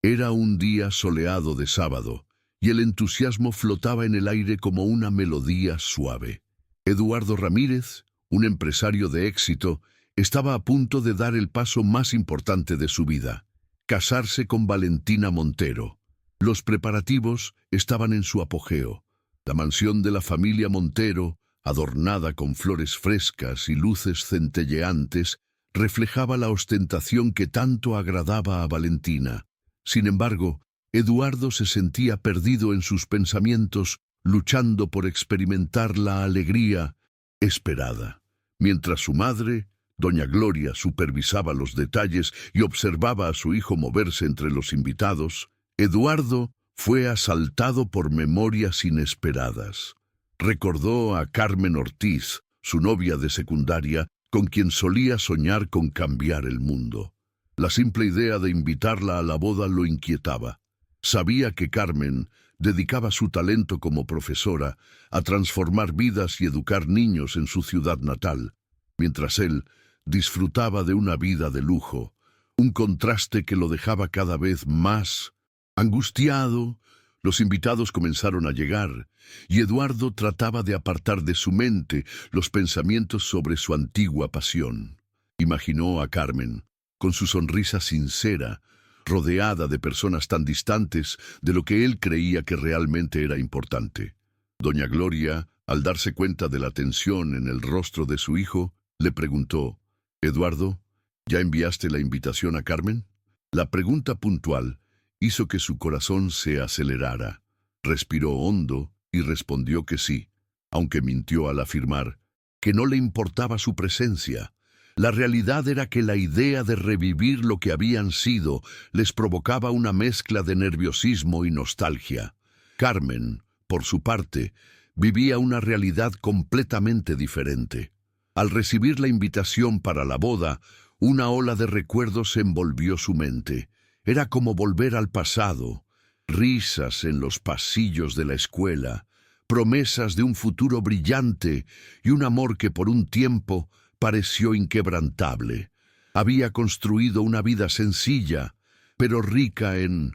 Era un día soleado de sábado, y el entusiasmo flotaba en el aire como una melodía suave. Eduardo Ramírez, un empresario de éxito, estaba a punto de dar el paso más importante de su vida: casarse con Valentina Montero. Los preparativos estaban en su apogeo. La mansión de la familia Montero, adornada con flores frescas y luces centelleantes, reflejaba la ostentación que tanto agradaba a Valentina. Sin embargo, Eduardo se sentía perdido en sus pensamientos, luchando por experimentar la alegría esperada. Mientras su madre, doña Gloria, supervisaba los detalles y observaba a su hijo moverse entre los invitados, Eduardo fue asaltado por memorias inesperadas. Recordó a Carmen Ortiz, su novia de secundaria, con quien solía soñar con cambiar el mundo. La simple idea de invitarla a la boda lo inquietaba. Sabía que Carmen dedicaba su talento como profesora a transformar vidas y educar niños en su ciudad natal, mientras él disfrutaba de una vida de lujo, un contraste que lo dejaba cada vez más angustiado. Los invitados comenzaron a llegar, y Eduardo trataba de apartar de su mente los pensamientos sobre su antigua pasión. Imaginó a Carmen, con su sonrisa sincera, rodeada de personas tan distantes de lo que él creía que realmente era importante. Doña Gloria, al darse cuenta de la tensión en el rostro de su hijo, le preguntó: «Eduardo, ¿ya enviaste la invitación a Carmen?». La pregunta puntual hizo que su corazón se acelerara. Respiró hondo y respondió que sí, aunque mintió al afirmar que no le importaba su presencia. La realidad era que la idea de revivir lo que habían sido les provocaba una mezcla de nerviosismo y nostalgia. Carmen, por su parte, vivía una realidad completamente diferente. Al recibir la invitación para la boda, una ola de recuerdos envolvió su mente. Era como volver al pasado: risas en los pasillos de la escuela, promesas de un futuro brillante y un amor que por un tiempo pareció inquebrantable. Había construido una vida sencilla, pero rica en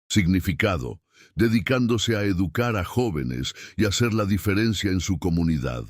significado, dedicándose a educar a jóvenes y hacer la diferencia en su comunidad.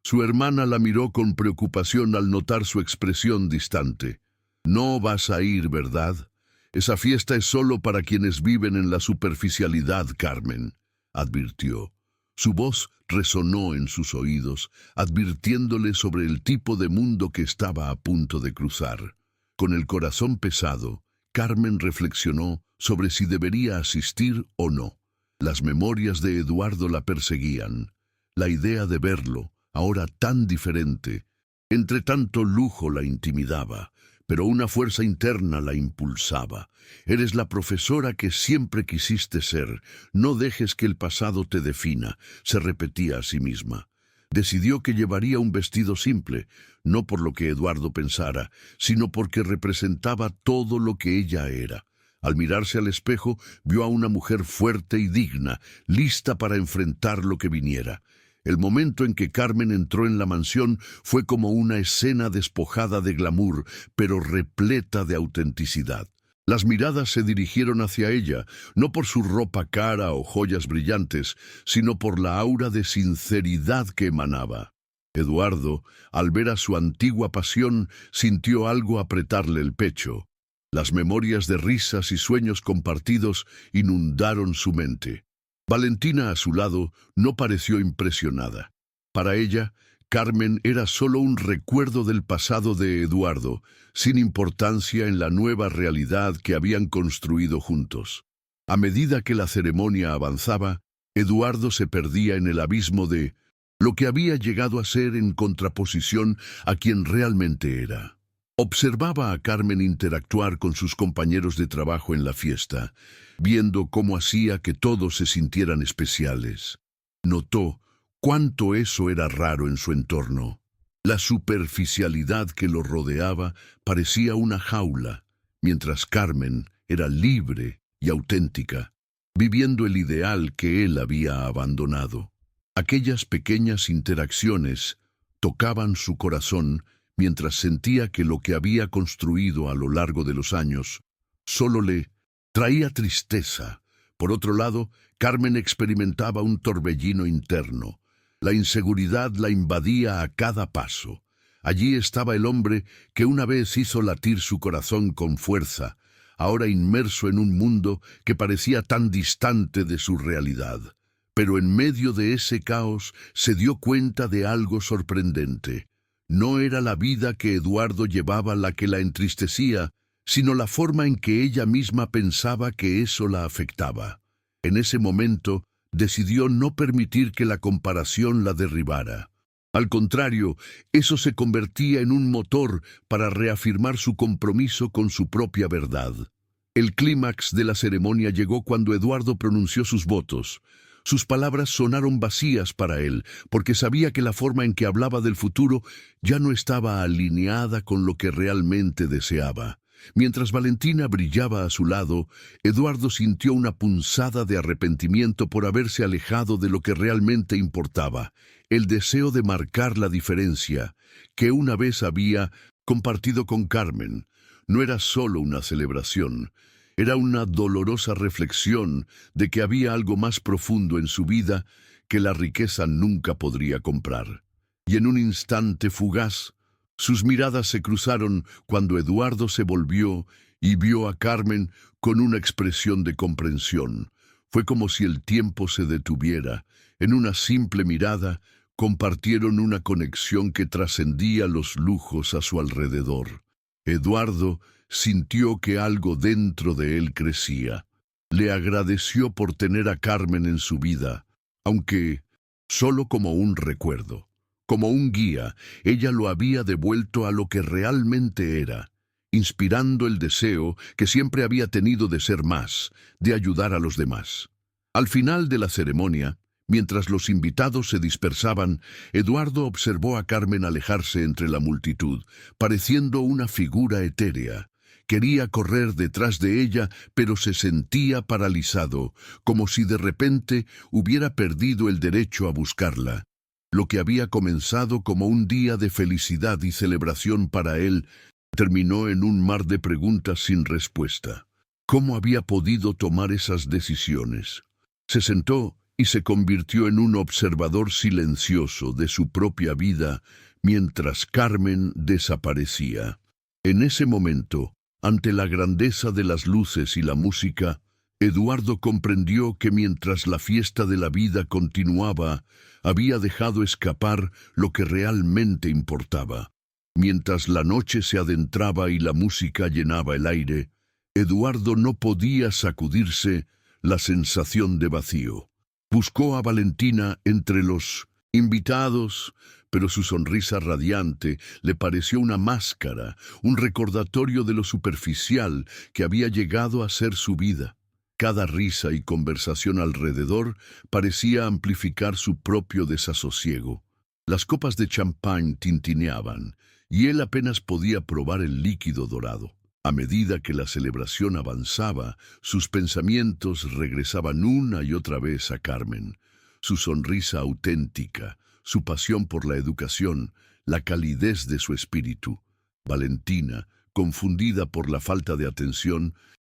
Su hermana la miró con preocupación al notar su expresión distante. «No vas a ir, ¿verdad? Esa fiesta es solo para quienes viven en la superficialidad, Carmen», advirtió. Su voz resonó en sus oídos, advirtiéndole sobre el tipo de mundo que estaba a punto de cruzar. Con el corazón pesado, Carmen reflexionó sobre si debería asistir o no. Las memorias de Eduardo la perseguían. La idea de verlo, ahora tan diferente, entre tanto lujo, la intimidaba, pero una fuerza interna la impulsaba. «Eres la profesora que siempre quisiste ser. No dejes que el pasado te defina», se repetía a sí misma. Decidió que llevaría un vestido simple, no por lo que Eduardo pensara, sino porque representaba todo lo que ella era. Al mirarse al espejo, vio a una mujer fuerte y digna, lista para enfrentar lo que viniera. El momento en que Carmen entró en la mansión fue como una escena despojada de glamour, pero repleta de autenticidad. Las miradas se dirigieron hacia ella, no por su ropa cara o joyas brillantes, sino por la aura de sinceridad que emanaba. Eduardo, al ver a su antigua pasión, sintió algo apretarle el pecho. Las memorias de risas y sueños compartidos inundaron su mente. Valentina, a su lado, no pareció impresionada. Para ella, Carmen era solo un recuerdo del pasado de Eduardo, sin importancia en la nueva realidad que habían construido juntos. A medida que la ceremonia avanzaba, Eduardo se perdía en el abismo de lo que había llegado a ser en contraposición a quien realmente era. Observaba a Carmen interactuar con sus compañeros de trabajo en la fiesta, viendo cómo hacía que todos se sintieran especiales. Notó cuánto eso era raro en su entorno. La superficialidad que lo rodeaba parecía una jaula, mientras Carmen era libre y auténtica, viviendo el ideal que él había abandonado. Aquellas pequeñas interacciones tocaban su corazón mientras sentía que lo que había construido a lo largo de los años solo le traía tristeza. Por otro lado, Carmen experimentaba un torbellino interno. La inseguridad la invadía a cada paso. Allí estaba el hombre que una vez hizo latir su corazón con fuerza, ahora inmerso en un mundo que parecía tan distante de su realidad. Pero en medio de ese caos se dio cuenta de algo sorprendente. No era la vida que Eduardo llevaba la que la entristecía, sino la forma en que ella misma pensaba que eso la afectaba. En ese momento, decidió no permitir que la comparación la derribara. Al contrario, eso se convertía en un motor para reafirmar su compromiso con su propia verdad. El clímax de la ceremonia llegó cuando Eduardo pronunció sus votos. Sus palabras sonaron vacías para él, porque sabía que la forma en que hablaba del futuro ya no estaba alineada con lo que realmente deseaba. Mientras Valentina brillaba a su lado, Eduardo sintió una punzada de arrepentimiento por haberse alejado de lo que realmente importaba, el deseo de marcar la diferencia que una vez había compartido con Carmen. No era solo una celebración, era una dolorosa reflexión de que había algo más profundo en su vida que la riqueza nunca podría comprar. Y en un instante fugaz, sus miradas se cruzaron cuando Eduardo se volvió y vio a Carmen con una expresión de comprensión. Fue como si el tiempo se detuviera. En una simple mirada, compartieron una conexión que trascendía los lujos a su alrededor. Eduardo sintió que algo dentro de él crecía. Le agradeció por tener a Carmen en su vida, aunque solo como un recuerdo. Como un guía, ella lo había devuelto a lo que realmente era, inspirando el deseo que siempre había tenido de ser más, de ayudar a los demás. Al final de la ceremonia, mientras los invitados se dispersaban, Eduardo observó a Carmen alejarse entre la multitud, pareciendo una figura etérea. Quería correr detrás de ella, pero se sentía paralizado, como si de repente hubiera perdido el derecho a buscarla. Lo que había comenzado como un día de felicidad y celebración para él, terminó en un mar de preguntas sin respuesta. ¿Cómo había podido tomar esas decisiones? Se sentó y se convirtió en un observador silencioso de su propia vida mientras Carmen desaparecía. En ese momento, ante la grandeza de las luces y la música, Eduardo comprendió que mientras la fiesta de la vida continuaba, había dejado escapar lo que realmente importaba. Mientras la noche se adentraba y la música llenaba el aire, Eduardo no podía sacudirse la sensación de vacío. Buscó a Valentina entre los invitados, pero su sonrisa radiante le pareció una máscara, un recordatorio de lo superficial que había llegado a ser su vida. Cada risa y conversación alrededor parecía amplificar su propio desasosiego. Las copas de champán tintineaban, y él apenas podía probar el líquido dorado. A medida que la celebración avanzaba, sus pensamientos regresaban una y otra vez a Carmen. Su sonrisa auténtica, su pasión por la educación, la calidez de su espíritu. Valentina, confundida por la falta de atención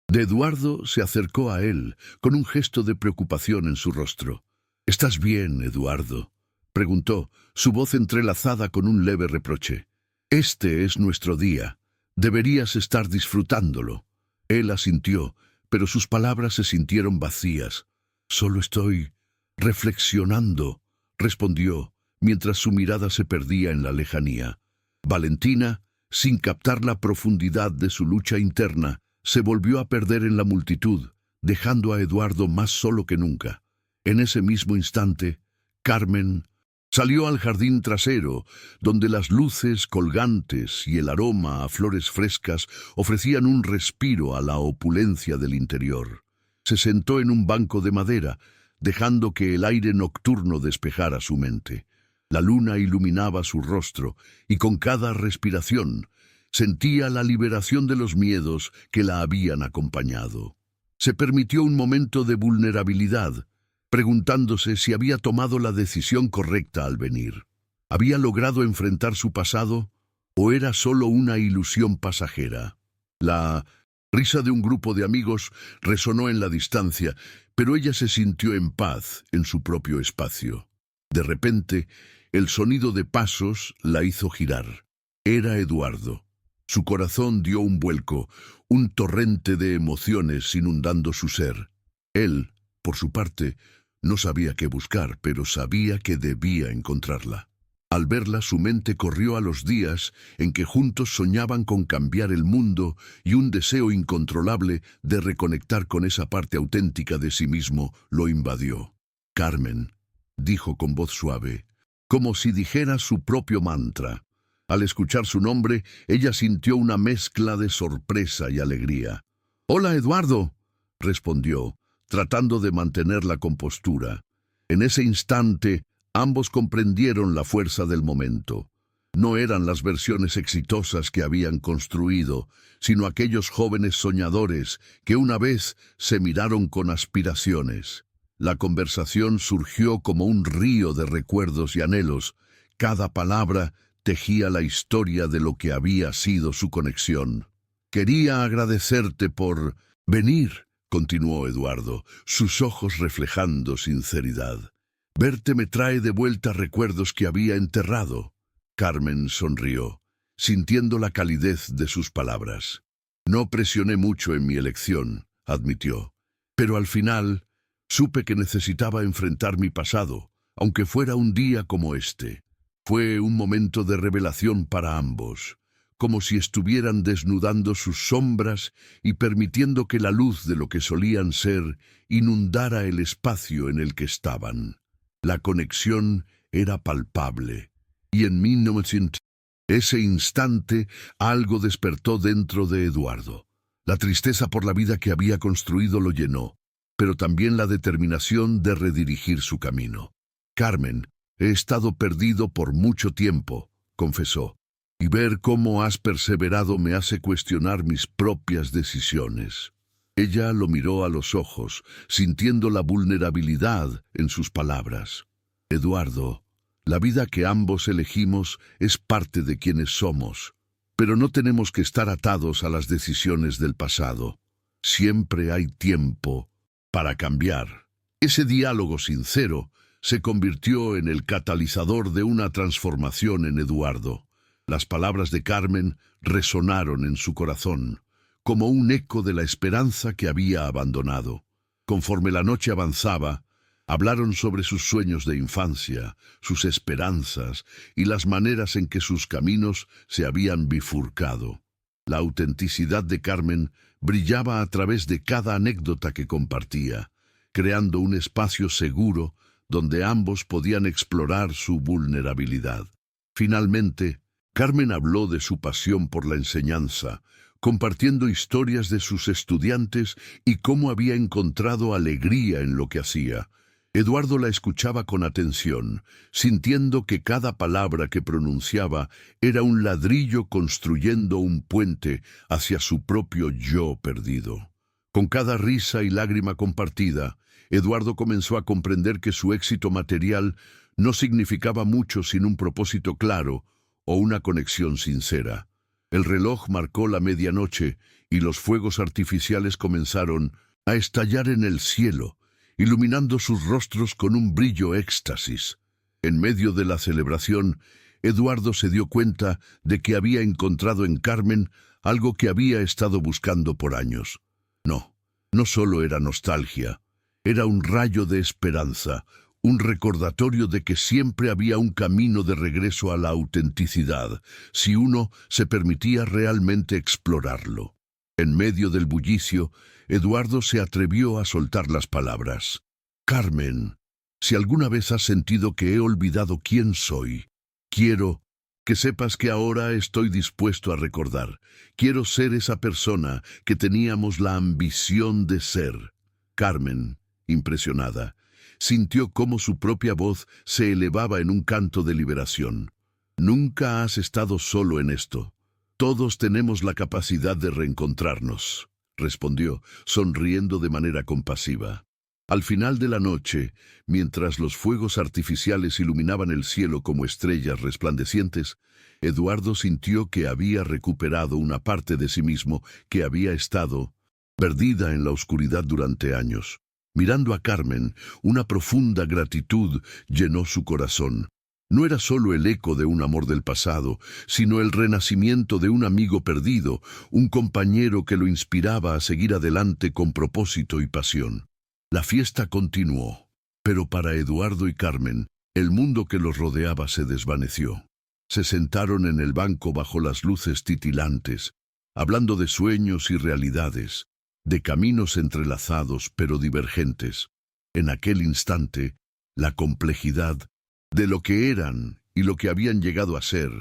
de Eduardo, se acercó a él, con un gesto de preocupación en su rostro. «¿Estás bien, Eduardo?», preguntó, su voz entrelazada con un leve reproche. «Este es nuestro día. Deberías estar disfrutándolo». Él asintió, pero sus palabras se sintieron vacías. «Solo estoy reflexionando», respondió, mientras su mirada se perdía en la lejanía. Valentina, sin captar la profundidad de su lucha interna, se volvió a perder en la multitud, dejando a Eduardo más solo que nunca. En ese mismo instante, Carmen salió al jardín trasero, donde las luces colgantes y el aroma a flores frescas ofrecían un respiro a la opulencia del interior. Se sentó en un banco de madera, dejando que el aire nocturno despejara su mente. La luna iluminaba su rostro, y con cada respiración sentía la liberación de los miedos que la habían acompañado. Se permitió un momento de vulnerabilidad, preguntándose si había tomado la decisión correcta al venir. ¿Había logrado enfrentar su pasado o era solo una ilusión pasajera? La Risa de un grupo de amigos resonó en la distancia, pero ella se sintió en paz en su propio espacio. De repente, el sonido de pasos la hizo girar. Era Eduardo. Su corazón dio un vuelco, un torrente de emociones inundando su ser. Él, por su parte, no sabía qué buscar, pero sabía que debía encontrarla. Al verla, su mente corrió a los días en que juntos soñaban con cambiar el mundo y un deseo incontrolable de reconectar con esa parte auténtica de sí mismo lo invadió. «Carmen», dijo con voz suave, como si dijera su propio mantra. Al escuchar su nombre, ella sintió una mezcla de sorpresa y alegría. «Hola, Eduardo», respondió, tratando de mantener la compostura. En ese instante, ambos comprendieron la fuerza del momento. No eran las versiones exitosas que habían construido, sino aquellos jóvenes soñadores que una vez se miraron con aspiraciones. La conversación surgió como un río de recuerdos y anhelos. Cada palabra tejía la historia de lo que había sido su conexión. «Quería agradecerte por venir», continuó Eduardo, sus ojos reflejando sinceridad. «Verte me trae de vuelta recuerdos que había enterrado». Carmen sonrió, sintiendo la calidez de sus palabras. «No presioné mucho en mi elección», admitió, «pero al final supe que necesitaba enfrentar mi pasado, aunque fuera un día como este. Fue un momento de revelación para ambos, como si estuvieran desnudando sus sombras y permitiendo que la luz de lo que solían ser inundara el espacio en el que estaban. La conexión era palpable, y en 1900, ese instante, algo despertó dentro de Eduardo. La tristeza por la vida que había construido lo llenó, pero también la determinación de redirigir su camino. «Carmen, he estado perdido por mucho tiempo», confesó, «y ver cómo has perseverado me hace cuestionar mis propias decisiones». Ella lo miró a los ojos, sintiendo la vulnerabilidad en sus palabras. «Eduardo, la vida que ambos elegimos es parte de quienes somos, pero no tenemos que estar atados a las decisiones del pasado. Siempre hay tiempo para cambiar». Ese diálogo sincero se convirtió en el catalizador de una transformación en Eduardo. Las palabras de Carmen resonaron en su corazón, como un eco de la esperanza que había abandonado. Conforme la noche avanzaba, hablaron sobre sus sueños de infancia, sus esperanzas y las maneras en que sus caminos se habían bifurcado. La autenticidad de Carmen brillaba a través de cada anécdota que compartía, creando un espacio seguro donde ambos podían explorar su vulnerabilidad. Finalmente, Carmen habló de su pasión por la enseñanza, compartiendo historias de sus estudiantes y cómo había encontrado alegría en lo que hacía. Eduardo la escuchaba con atención, sintiendo que cada palabra que pronunciaba era un ladrillo construyendo un puente hacia su propio yo perdido. Con cada risa y lágrima compartida, Eduardo comenzó a comprender que su éxito material no significaba mucho sin un propósito claro o una conexión sincera. El reloj marcó la medianoche y los fuegos artificiales comenzaron a estallar en el cielo, iluminando sus rostros con un brillo éxtasis. En medio de la celebración, Eduardo se dio cuenta de que había encontrado en Carmen algo que había estado buscando por años. No solo era nostalgia, era un rayo de esperanza, un recordatorio de que siempre había un camino de regreso a la autenticidad, si uno se permitía realmente explorarlo. En medio del bullicio, Eduardo se atrevió a soltar las palabras. «Carmen, si alguna vez has sentido que he olvidado quién soy, quiero que sepas que ahora estoy dispuesto a recordar. Quiero ser esa persona que teníamos la ambición de ser». Carmen, impresionada, sintió cómo su propia voz se elevaba en un canto de liberación. «Nunca has estado solo en esto. Todos tenemos la capacidad de reencontrarnos», respondió, sonriendo de manera compasiva. Al final de la noche, mientras los fuegos artificiales iluminaban el cielo como estrellas resplandecientes, Eduardo sintió que había recuperado una parte de sí mismo que había estado perdida en la oscuridad durante años. Mirando a Carmen, una profunda gratitud llenó su corazón. No era solo el eco de un amor del pasado, sino el renacimiento de un amigo perdido, un compañero que lo inspiraba a seguir adelante con propósito y pasión. La fiesta continuó, pero para Eduardo y Carmen, el mundo que los rodeaba se desvaneció. Se sentaron en el banco bajo las luces titilantes, hablando de sueños y realidades, de caminos entrelazados pero divergentes. En aquel instante, la complejidad de lo que eran y lo que habían llegado a ser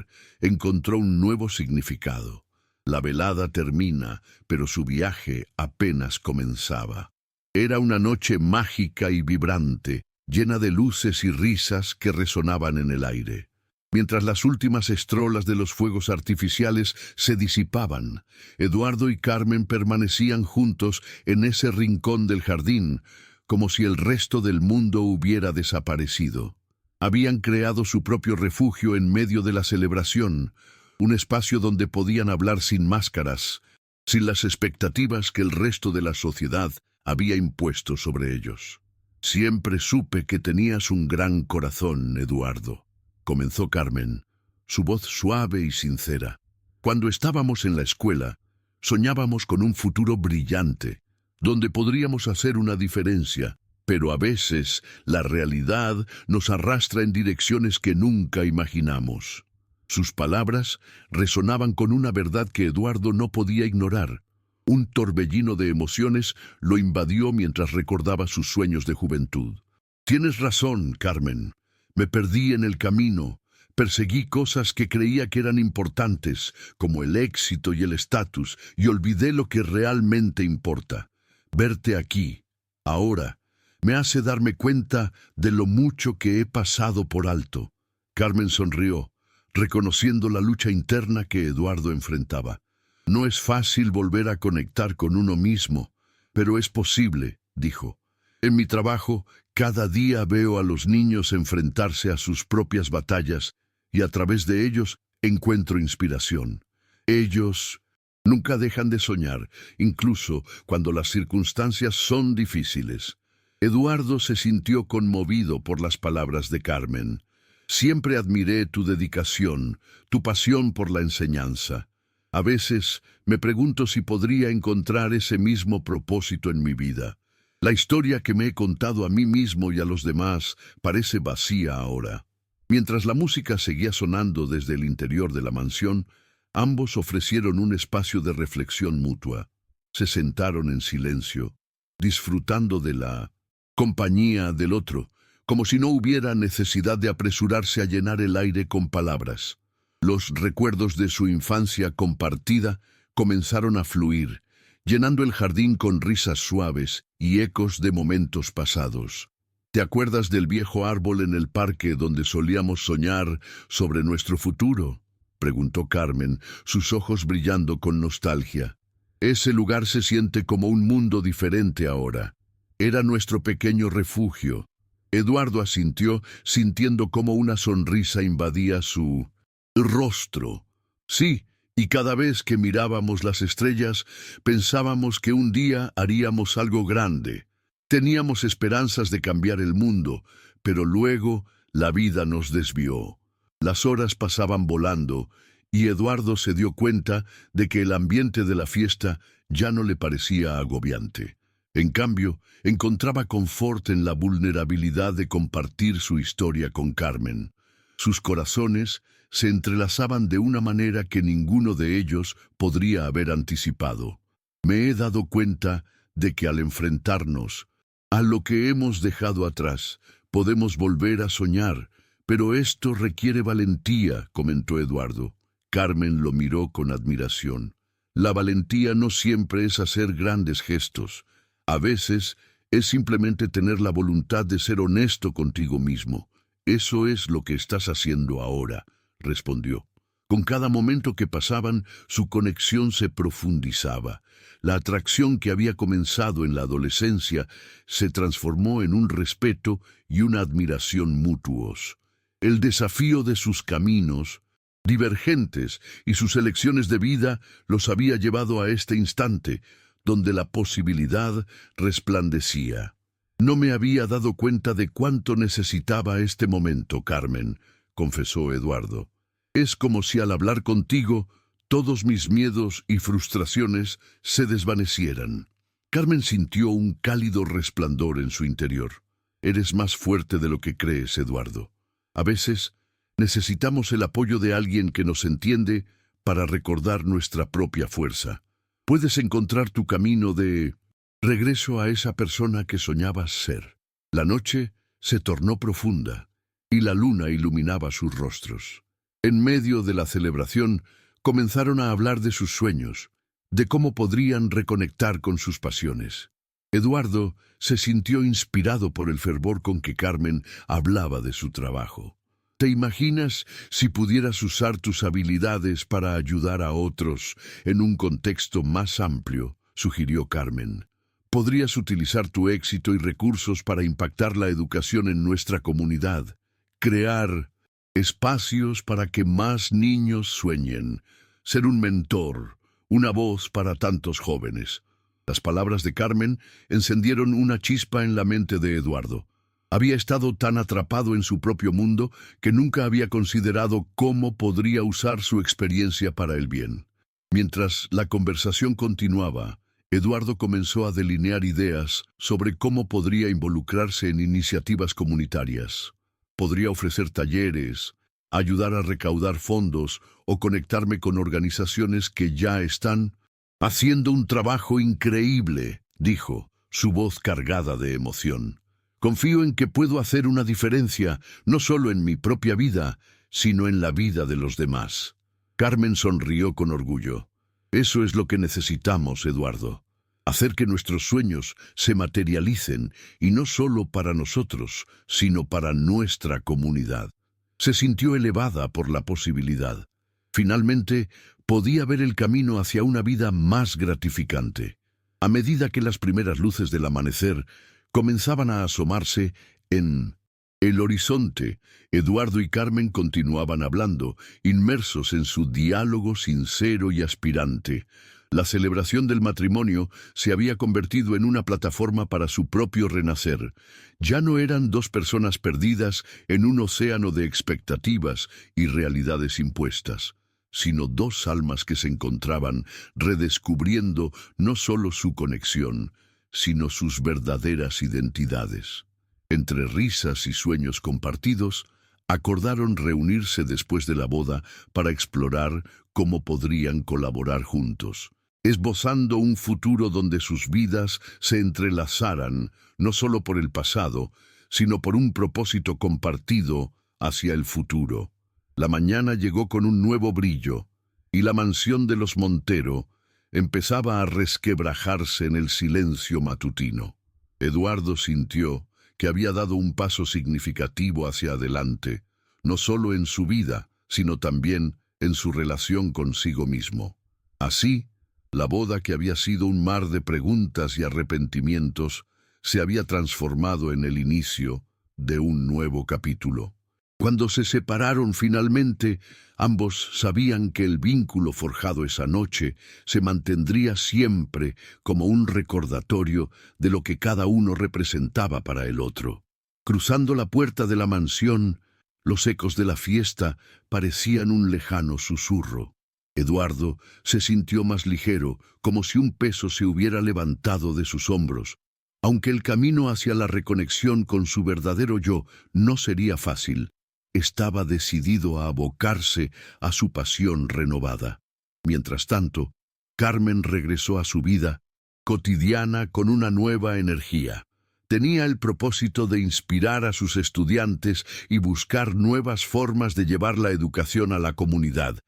encontró un nuevo significado. La velada termina, pero su viaje apenas comenzaba. Era una noche mágica y vibrante, llena de luces y risas que resonaban en el aire. Mientras las últimas estrolas de los fuegos artificiales se disipaban, Eduardo y Carmen permanecían juntos en ese rincón del jardín, como si el resto del mundo hubiera desaparecido. Habían creado su propio refugio en medio de la celebración, un espacio donde podían hablar sin máscaras, sin las expectativas que el resto de la sociedad había impuesto sobre ellos. Siempre supe que tenías un gran corazón, Eduardo, comenzó Carmen, su voz suave y sincera. Cuando estábamos en la escuela, soñábamos con un futuro brillante, donde podríamos hacer una diferencia, pero a veces la realidad nos arrastra en direcciones que nunca imaginamos. Sus palabras resonaban con una verdad que Eduardo no podía ignorar. Un torbellino de emociones lo invadió mientras recordaba sus sueños de juventud. Tienes razón, Carmen. Me perdí en el camino. Perseguí cosas que creía que eran importantes, como el éxito y el estatus, y olvidé lo que realmente importa. Verte aquí, ahora, me hace darme cuenta de lo mucho que he pasado por alto. Carmen sonrió, reconociendo la lucha interna que Eduardo enfrentaba. No es fácil volver a conectar con uno mismo, pero es posible, dijo. En mi trabajo, cada día veo a los niños enfrentarse a sus propias batallas y a través de ellos encuentro inspiración. Ellos nunca dejan de soñar, incluso cuando las circunstancias son difíciles. Eduardo se sintió conmovido por las palabras de Carmen. Siempre admiré tu dedicación, tu pasión por la enseñanza. A veces me pregunto si podría encontrar ese mismo propósito en mi vida. La historia que me he contado a mí mismo y a los demás parece vacía ahora. Mientras la música seguía sonando desde el interior de la mansión, ambos ofrecieron un espacio de reflexión mutua. Se sentaron en silencio, disfrutando de la compañía del otro, como si no hubiera necesidad de apresurarse a llenar el aire con palabras. Los recuerdos de su infancia compartida comenzaron a fluir, llenando el jardín con risas suaves y ecos de momentos pasados. ¿Te acuerdas del viejo árbol en el parque donde solíamos soñar sobre nuestro futuro?, preguntó Carmen, sus ojos brillando con nostalgia. Ese lugar se siente como un mundo diferente ahora. Era nuestro pequeño refugio. Eduardo asintió, sintiendo cómo una sonrisa invadía su rostro. Sí, y cada vez que mirábamos las estrellas, pensábamos que un día haríamos algo grande. Teníamos esperanzas de cambiar el mundo, pero luego la vida nos desvió. Las horas pasaban volando, y Eduardo se dio cuenta de que el ambiente de la fiesta ya no le parecía agobiante. En cambio, encontraba confort en la vulnerabilidad de compartir su historia con Carmen. Sus corazones se entrelazaban de una manera que ninguno de ellos podría haber anticipado. Me he dado cuenta de que al enfrentarnos a lo que hemos dejado atrás, podemos volver a soñar, pero esto requiere valentía, comentó Eduardo. Carmen lo miró con admiración. La valentía no siempre es hacer grandes gestos. A veces es simplemente tener la voluntad de ser honesto contigo mismo. Eso es lo que estás haciendo ahora, respondió. Con cada momento que pasaban, su conexión se profundizaba. La atracción que había comenzado en la adolescencia se transformó en un respeto y una admiración mutuos. El desafío de sus caminos, divergentes, y sus elecciones de vida los había llevado a este instante, donde la posibilidad resplandecía. «No me había dado cuenta de cuánto necesitaba este momento, Carmen», confesó Eduardo. «Es como si al hablar contigo, todos mis miedos y frustraciones se desvanecieran». Carmen sintió un cálido resplandor en su interior. «Eres más fuerte de lo que crees, Eduardo. A veces necesitamos el apoyo de alguien que nos entiende para recordar nuestra propia fuerza. Puedes encontrar tu camino de regreso a esa persona que soñabas ser». La noche se tornó profunda y la luna iluminaba sus rostros. En medio de la celebración, comenzaron a hablar de sus sueños, de cómo podrían reconectar con sus pasiones. Eduardo se sintió inspirado por el fervor con que Carmen hablaba de su trabajo. «¿Te imaginas si pudieras usar tus habilidades para ayudar a otros en un contexto más amplio?», sugirió Carmen. «Podrías utilizar tu éxito y recursos para impactar la educación en nuestra comunidad, crear espacios para que más niños sueñen, ser un mentor, una voz para tantos jóvenes». Las palabras de Carmen encendieron una chispa en la mente de Eduardo. Había estado tan atrapado en su propio mundo que nunca había considerado cómo podría usar su experiencia para el bien. Mientras la conversación continuaba, Eduardo comenzó a delinear ideas sobre cómo podría involucrarse en iniciativas comunitarias. Podría ofrecer talleres, ayudar a recaudar fondos o conectarme con organizaciones que ya están haciendo un trabajo increíble, dijo, su voz cargada de emoción. «Confío en que puedo hacer una diferencia, no solo en mi propia vida, sino en la vida de los demás». Carmen sonrió con orgullo. «Eso es lo que necesitamos, Eduardo. Hacer que nuestros sueños se materialicen, y no solo para nosotros, sino para nuestra comunidad». Se sintió elevada por la posibilidad. Finalmente, podía ver el camino hacia una vida más gratificante. A medida que las primeras luces del amanecer comenzaban a asomarse en el horizonte, Eduardo y Carmen continuaban hablando, inmersos en su diálogo sincero y aspirante. La celebración del matrimonio se había convertido en una plataforma para su propio renacer. Ya no eran dos personas perdidas en un océano de expectativas y realidades impuestas, sino dos almas que se encontraban redescubriendo no solo su conexión, sino sus verdaderas identidades. Entre risas y sueños compartidos, acordaron reunirse después de la boda para explorar cómo podrían colaborar juntos, esbozando un futuro donde sus vidas se entrelazaran, no solo por el pasado, sino por un propósito compartido hacia el futuro. La mañana llegó con un nuevo brillo, y la mansión de los Montero empezaba a resquebrajarse en el silencio matutino. Eduardo sintió que había dado un paso significativo hacia adelante, no solo en su vida, sino también en su relación consigo mismo. Así, la boda, que había sido un mar de preguntas y arrepentimientos, se había transformado en el inicio de un nuevo capítulo. Cuando se separaron finalmente, ambos sabían que el vínculo forjado esa noche se mantendría siempre como un recordatorio de lo que cada uno representaba para el otro. Cruzando la puerta de la mansión, los ecos de la fiesta parecían un lejano susurro. Eduardo se sintió más ligero, como si un peso se hubiera levantado de sus hombros. Aunque el camino hacia la reconexión con su verdadero yo no sería fácil, estaba decidido a abocarse a su pasión renovada. Mientras tanto, Carmen regresó a su vida cotidiana con una nueva energía. Tenía el propósito de inspirar a sus estudiantes y buscar nuevas formas de llevar la educación a la comunidad,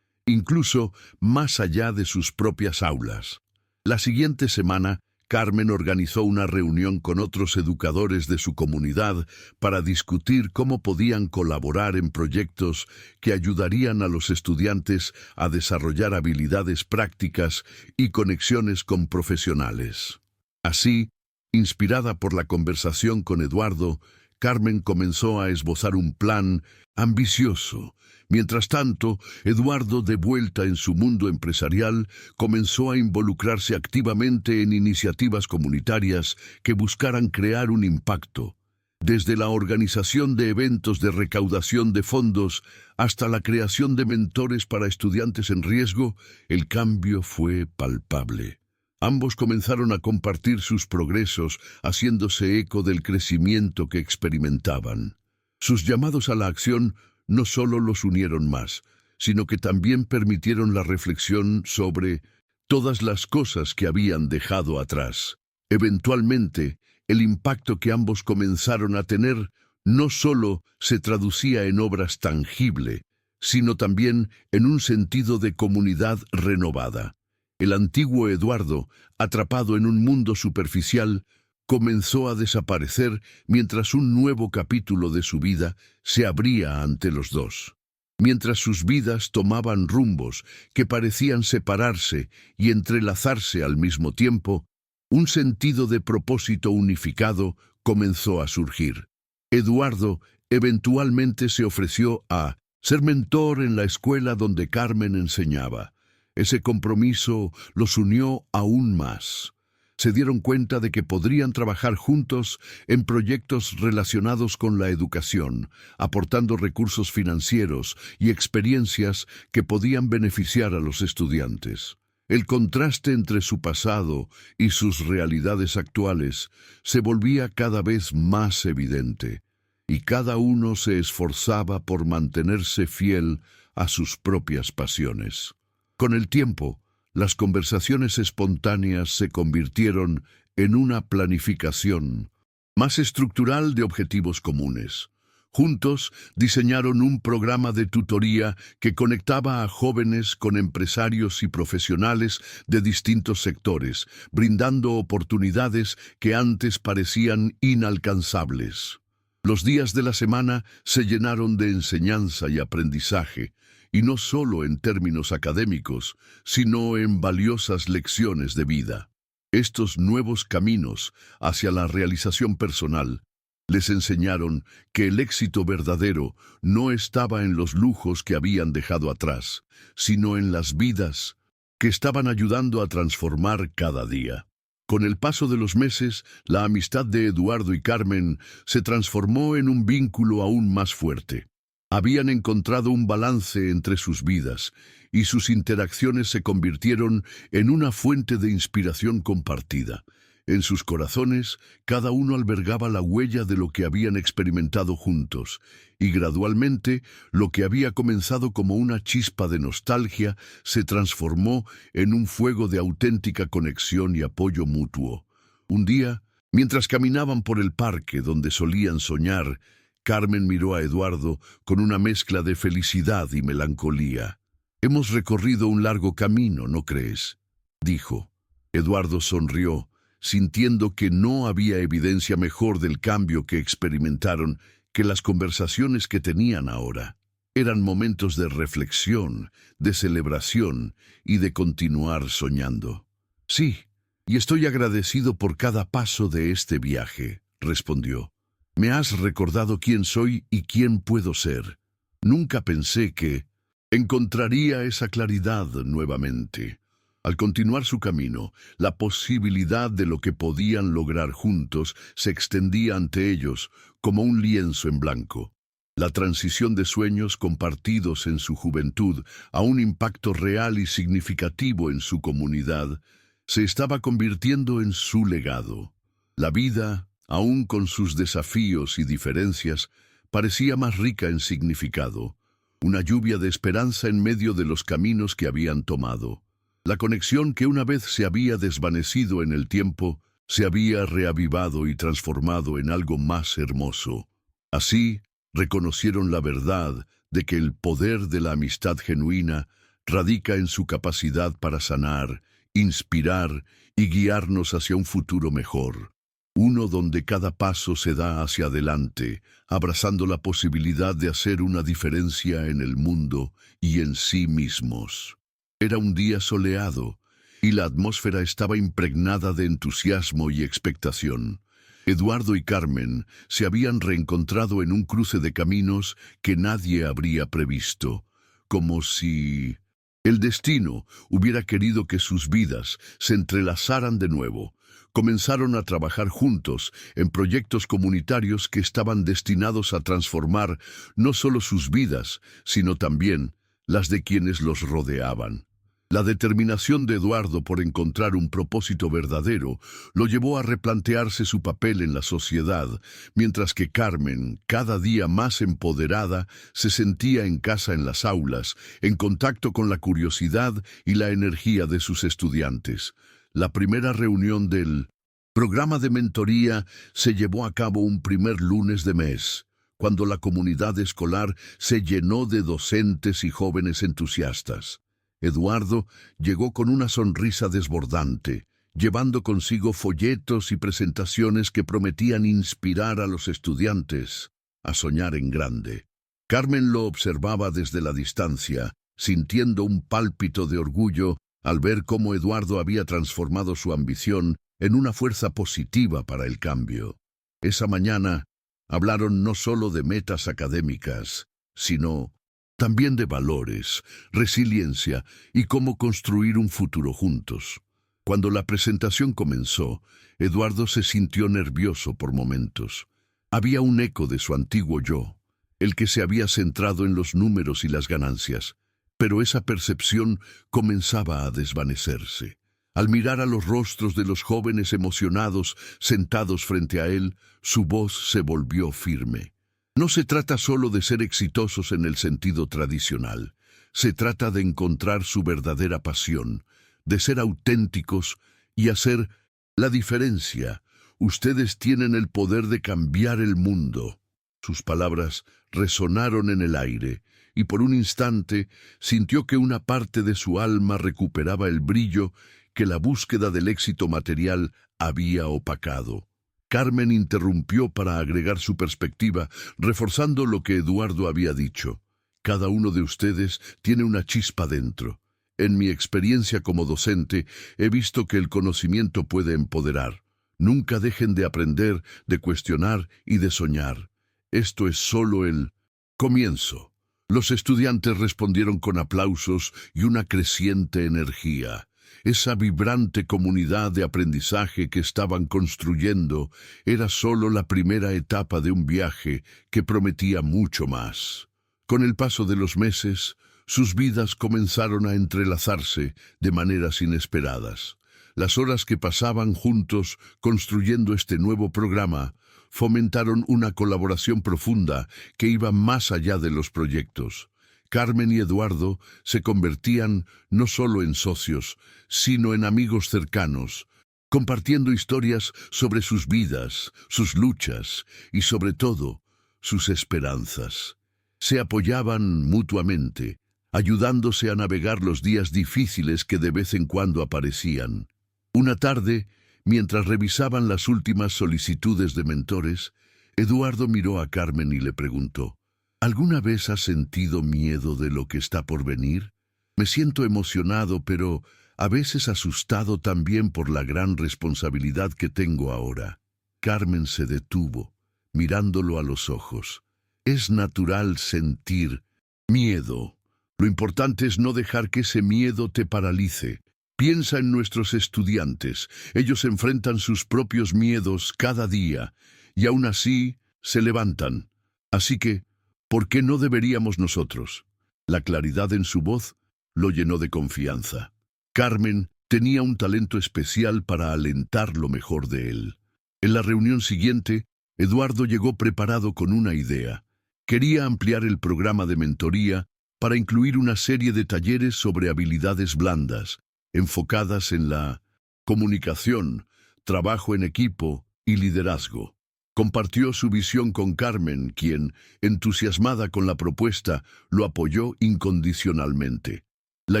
incluso más allá de sus propias aulas. La siguiente semana, Carmen organizó una reunión con otros educadores de su comunidad para discutir cómo podían colaborar en proyectos que ayudarían a los estudiantes a desarrollar habilidades prácticas y conexiones con profesionales. Así, inspirada por la conversación con Eduardo, Carmen comenzó a esbozar un plan ambicioso. Mientras tanto, Eduardo, de vuelta en su mundo empresarial, comenzó a involucrarse activamente en iniciativas comunitarias que buscaran crear un impacto. Desde la organización de eventos de recaudación de fondos hasta la creación de mentores para estudiantes en riesgo, el cambio fue palpable. Ambos comenzaron a compartir sus progresos, haciéndose eco del crecimiento que experimentaban. Sus llamados a la acción no solo los unieron más, sino que también permitieron la reflexión sobre todas las cosas que habían dejado atrás. Eventualmente, el impacto que ambos comenzaron a tener no solo se traducía en obras tangibles, sino también en un sentido de comunidad renovada. El antiguo Eduardo, atrapado en un mundo superficial, comenzó a desaparecer mientras un nuevo capítulo de su vida se abría ante los dos. Mientras sus vidas tomaban rumbos que parecían separarse y entrelazarse al mismo tiempo, un sentido de propósito unificado comenzó a surgir. Eduardo eventualmente se ofreció a ser mentor en la escuela donde Carmen enseñaba. Ese compromiso los unió aún más. Se dieron cuenta de que podrían trabajar juntos en proyectos relacionados con la educación, aportando recursos financieros y experiencias que podían beneficiar a los estudiantes. El contraste entre su pasado y sus realidades actuales se volvía cada vez más evidente, y cada uno se esforzaba por mantenerse fiel a sus propias pasiones. Con el tiempo, las conversaciones espontáneas se convirtieron en una planificación más estructural de objetivos comunes. Juntos diseñaron un programa de tutoría que conectaba a jóvenes con empresarios y profesionales de distintos sectores, brindando oportunidades que antes parecían inalcanzables. Los días de la semana se llenaron de enseñanza y aprendizaje, y no solo en términos académicos, sino en valiosas lecciones de vida. Estos nuevos caminos hacia la realización personal les enseñaron que el éxito verdadero no estaba en los lujos que habían dejado atrás, sino en las vidas que estaban ayudando a transformar cada día. Con el paso de los meses, la amistad de Eduardo y Carmen se transformó en un vínculo aún más fuerte. Habían encontrado un balance entre sus vidas, y sus interacciones se convirtieron en una fuente de inspiración compartida. En sus corazones, cada uno albergaba la huella de lo que habían experimentado juntos, y gradualmente, lo que había comenzado como una chispa de nostalgia se transformó en un fuego de auténtica conexión y apoyo mutuo. Un día, mientras caminaban por el parque donde solían soñar, Carmen miró a Eduardo con una mezcla de felicidad y melancolía. «Hemos recorrido un largo camino, ¿no crees?», dijo. Eduardo sonrió, sintiendo que no había evidencia mejor del cambio que experimentaron que las conversaciones que tenían ahora. Eran momentos de reflexión, de celebración y de continuar soñando. «Sí, y estoy agradecido por cada paso de este viaje», respondió. «Me has recordado quién soy y quién puedo ser. Nunca pensé que encontraría esa claridad nuevamente». Al continuar su camino, la posibilidad de lo que podían lograr juntos se extendía ante ellos como un lienzo en blanco. La transición de sueños compartidos en su juventud a un impacto real y significativo en su comunidad se estaba convirtiendo en su legado. La vida, aún con sus desafíos y diferencias, parecía más rica en significado, una lluvia de esperanza en medio de los caminos que habían tomado. La conexión que una vez se había desvanecido en el tiempo, se había reavivado y transformado en algo más hermoso. Así, reconocieron la verdad de que el poder de la amistad genuina radica en su capacidad para sanar inspirar y guiarnos hacia un futuro mejor. Uno donde cada paso se da hacia adelante, abrazando la posibilidad de hacer una diferencia en el mundo y en sí mismos. Era un día soleado, y la atmósfera estaba impregnada de entusiasmo y expectación. Eduardo y Carmen se habían reencontrado en un cruce de caminos que nadie habría previsto, como si el destino hubiera querido que sus vidas se entrelazaran de nuevo. Comenzaron a trabajar juntos en proyectos comunitarios que estaban destinados a transformar no solo sus vidas, sino también las de quienes los rodeaban. La determinación de Eduardo por encontrar un propósito verdadero lo llevó a replantearse su papel en la sociedad, mientras que Carmen, cada día más empoderada, se sentía en casa en las aulas, en contacto con la curiosidad y la energía de sus estudiantes. La primera reunión del programa de mentoría se llevó a cabo un primer lunes de mes, cuando la comunidad escolar se llenó de docentes y jóvenes entusiastas. Eduardo llegó con una sonrisa desbordante, llevando consigo folletos y presentaciones que prometían inspirar a los estudiantes a soñar en grande. Carmen lo observaba desde la distancia, sintiendo un pálpito de orgullo al ver cómo Eduardo había transformado su ambición en una fuerza positiva para el cambio. Esa mañana hablaron no solo de metas académicas, sino también de valores, resiliencia y cómo construir un futuro juntos. Cuando la presentación comenzó, Eduardo se sintió nervioso por momentos. Había un eco de su antiguo yo, el que se había centrado en los números y las ganancias, pero esa percepción comenzaba a desvanecerse. Al mirar a los rostros de los jóvenes emocionados sentados frente a él, su voz se volvió firme. No se trata solo de ser exitosos en el sentido tradicional. Se trata de encontrar su verdadera pasión, de ser auténticos y hacer la diferencia. Ustedes tienen el poder de cambiar el mundo. Sus palabras resonaron en el aire, y por un instante sintió que una parte de su alma recuperaba el brillo que la búsqueda del éxito material había opacado. Carmen interrumpió para agregar su perspectiva, reforzando lo que Eduardo había dicho. Cada uno de ustedes tiene una chispa dentro. En mi experiencia como docente, he visto que el conocimiento puede empoderar. Nunca dejen de aprender, de cuestionar y de soñar. Esto es solo el comienzo. Los estudiantes respondieron con aplausos y una creciente energía. Esa vibrante comunidad de aprendizaje que estaban construyendo era solo la primera etapa de un viaje que prometía mucho más. Con el paso de los meses, sus vidas comenzaron a entrelazarse de maneras inesperadas. Las horas que pasaban juntos construyendo este nuevo programa fomentaron una colaboración profunda que iba más allá de los proyectos. Carmen y Eduardo se convertían no solo en socios, sino en amigos cercanos, compartiendo historias sobre sus vidas, sus luchas y, sobre todo, sus esperanzas. Se apoyaban mutuamente, ayudándose a navegar los días difíciles que de vez en cuando aparecían. Una tarde, mientras revisaban las últimas solicitudes de mentores, Eduardo miró a Carmen y le preguntó: ¿Alguna vez has sentido miedo de lo que está por venir? Me siento emocionado, pero a veces asustado también por la gran responsabilidad que tengo ahora. Carmen se detuvo, mirándolo a los ojos. Es natural sentir miedo. Lo importante es no dejar que ese miedo te paralice. Piensa en nuestros estudiantes. Ellos enfrentan sus propios miedos cada día y aún así se levantan. Así que, ¿por qué no deberíamos nosotros? La claridad en su voz lo llenó de confianza. Carmen tenía un talento especial para alentar lo mejor de él. En la reunión siguiente, Eduardo llegó preparado con una idea. Quería ampliar el programa de mentoría para incluir una serie de talleres sobre habilidades blandas, enfocadas en la comunicación, trabajo en equipo y liderazgo. Compartió su visión con Carmen, quien, entusiasmada con la propuesta, lo apoyó incondicionalmente. La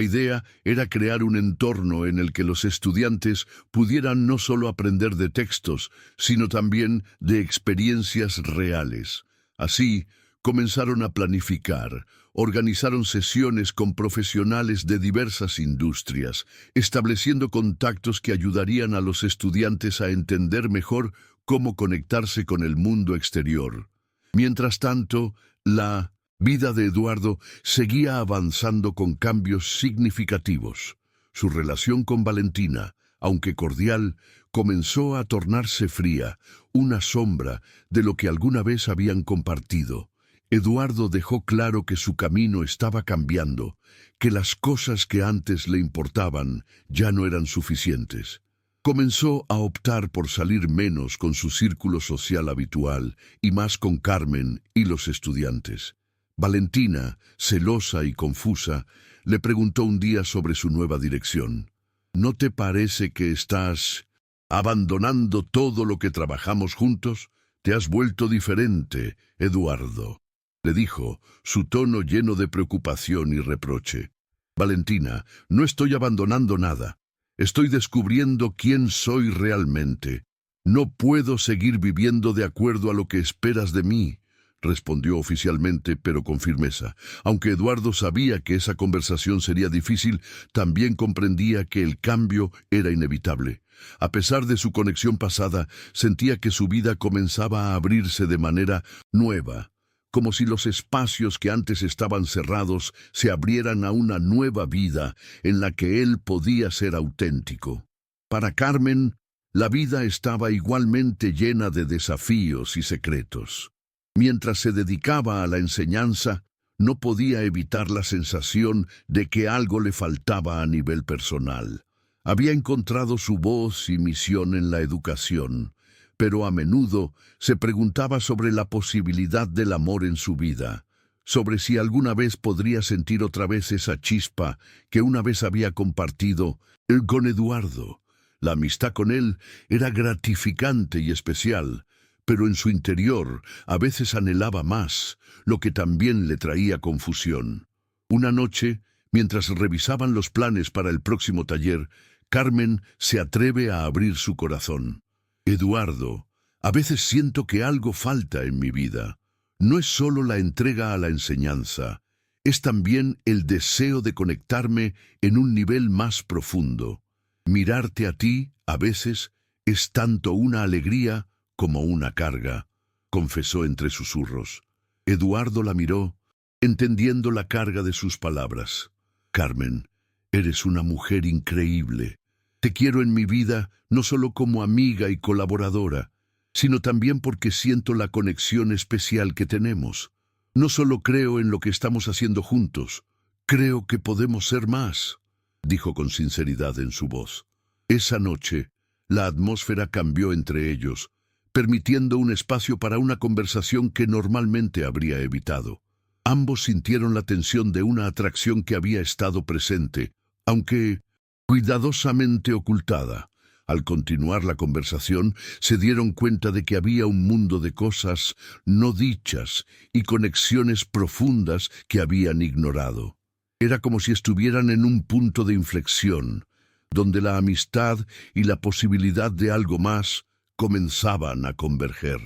idea era crear un entorno en el que los estudiantes pudieran no solo aprender de textos, sino también de experiencias reales. Así, comenzaron a planificar, organizaron sesiones con profesionales de diversas industrias, estableciendo contactos que ayudarían a los estudiantes a entender mejor cómo conectarse con el mundo exterior. Mientras tanto, la vida de Eduardo seguía avanzando con cambios significativos. Su relación con Valentina, aunque cordial, comenzó a tornarse fría, una sombra de lo que alguna vez habían compartido. Eduardo dejó claro que su camino estaba cambiando, que las cosas que antes le importaban ya no eran suficientes. Comenzó a optar por salir menos con su círculo social habitual y más con Carmen y los estudiantes. Valentina, celosa y confusa, le preguntó un día sobre su nueva dirección. ¿No te parece que estás abandonando todo lo que trabajamos juntos? Te has vuelto diferente, Eduardo, le dijo, su tono lleno de preocupación y reproche. Valentina, no estoy abandonando nada. Estoy descubriendo quién soy realmente. No puedo seguir viviendo de acuerdo a lo que esperas de mí, respondió oficialmente, pero con firmeza. Aunque Eduardo sabía que esa conversación sería difícil, también comprendía que el cambio era inevitable. A pesar de su conexión pasada, sentía que su vida comenzaba a abrirse de manera nueva, como si los espacios que antes estaban cerrados se abrieran a una nueva vida en la que él podía ser auténtico. Para Carmen, la vida estaba igualmente llena de desafíos y secretos. Mientras se dedicaba a la enseñanza, no podía evitar la sensación de que algo le faltaba a nivel personal. Había encontrado su voz y misión en la educación, pero a menudo se preguntaba sobre la posibilidad del amor en su vida, sobre si alguna vez podría sentir otra vez esa chispa que una vez había compartido con Eduardo. La amistad con él era gratificante y especial, pero en su interior a veces anhelaba más, lo que también le traía confusión. Una noche, mientras revisaban los planes para el próximo taller, Carmen se atreve a abrir su corazón. Eduardo, a veces siento que algo falta en mi vida. No es solo la entrega a la enseñanza, es también el deseo de conectarme en un nivel más profundo. Mirarte a ti, a veces, es tanto una alegría como una carga, confesó entre susurros. Eduardo la miró, entendiendo la carga de sus palabras. Carmen, eres una mujer increíble. Te quiero en mi vida no solo como amiga y colaboradora, sino también porque siento la conexión especial que tenemos. No solo creo en lo que estamos haciendo juntos, creo que podemos ser más, dijo con sinceridad en su voz. Esa noche, la atmósfera cambió entre ellos, permitiendo un espacio para una conversación que normalmente habría evitado. Ambos sintieron la tensión de una atracción que había estado presente, aunque cuidadosamente ocultada. Al continuar la conversación, se dieron cuenta de que había un mundo de cosas no dichas y conexiones profundas que habían ignorado. Era como si estuvieran en un punto de inflexión, donde la amistad y la posibilidad de algo más comenzaban a converger.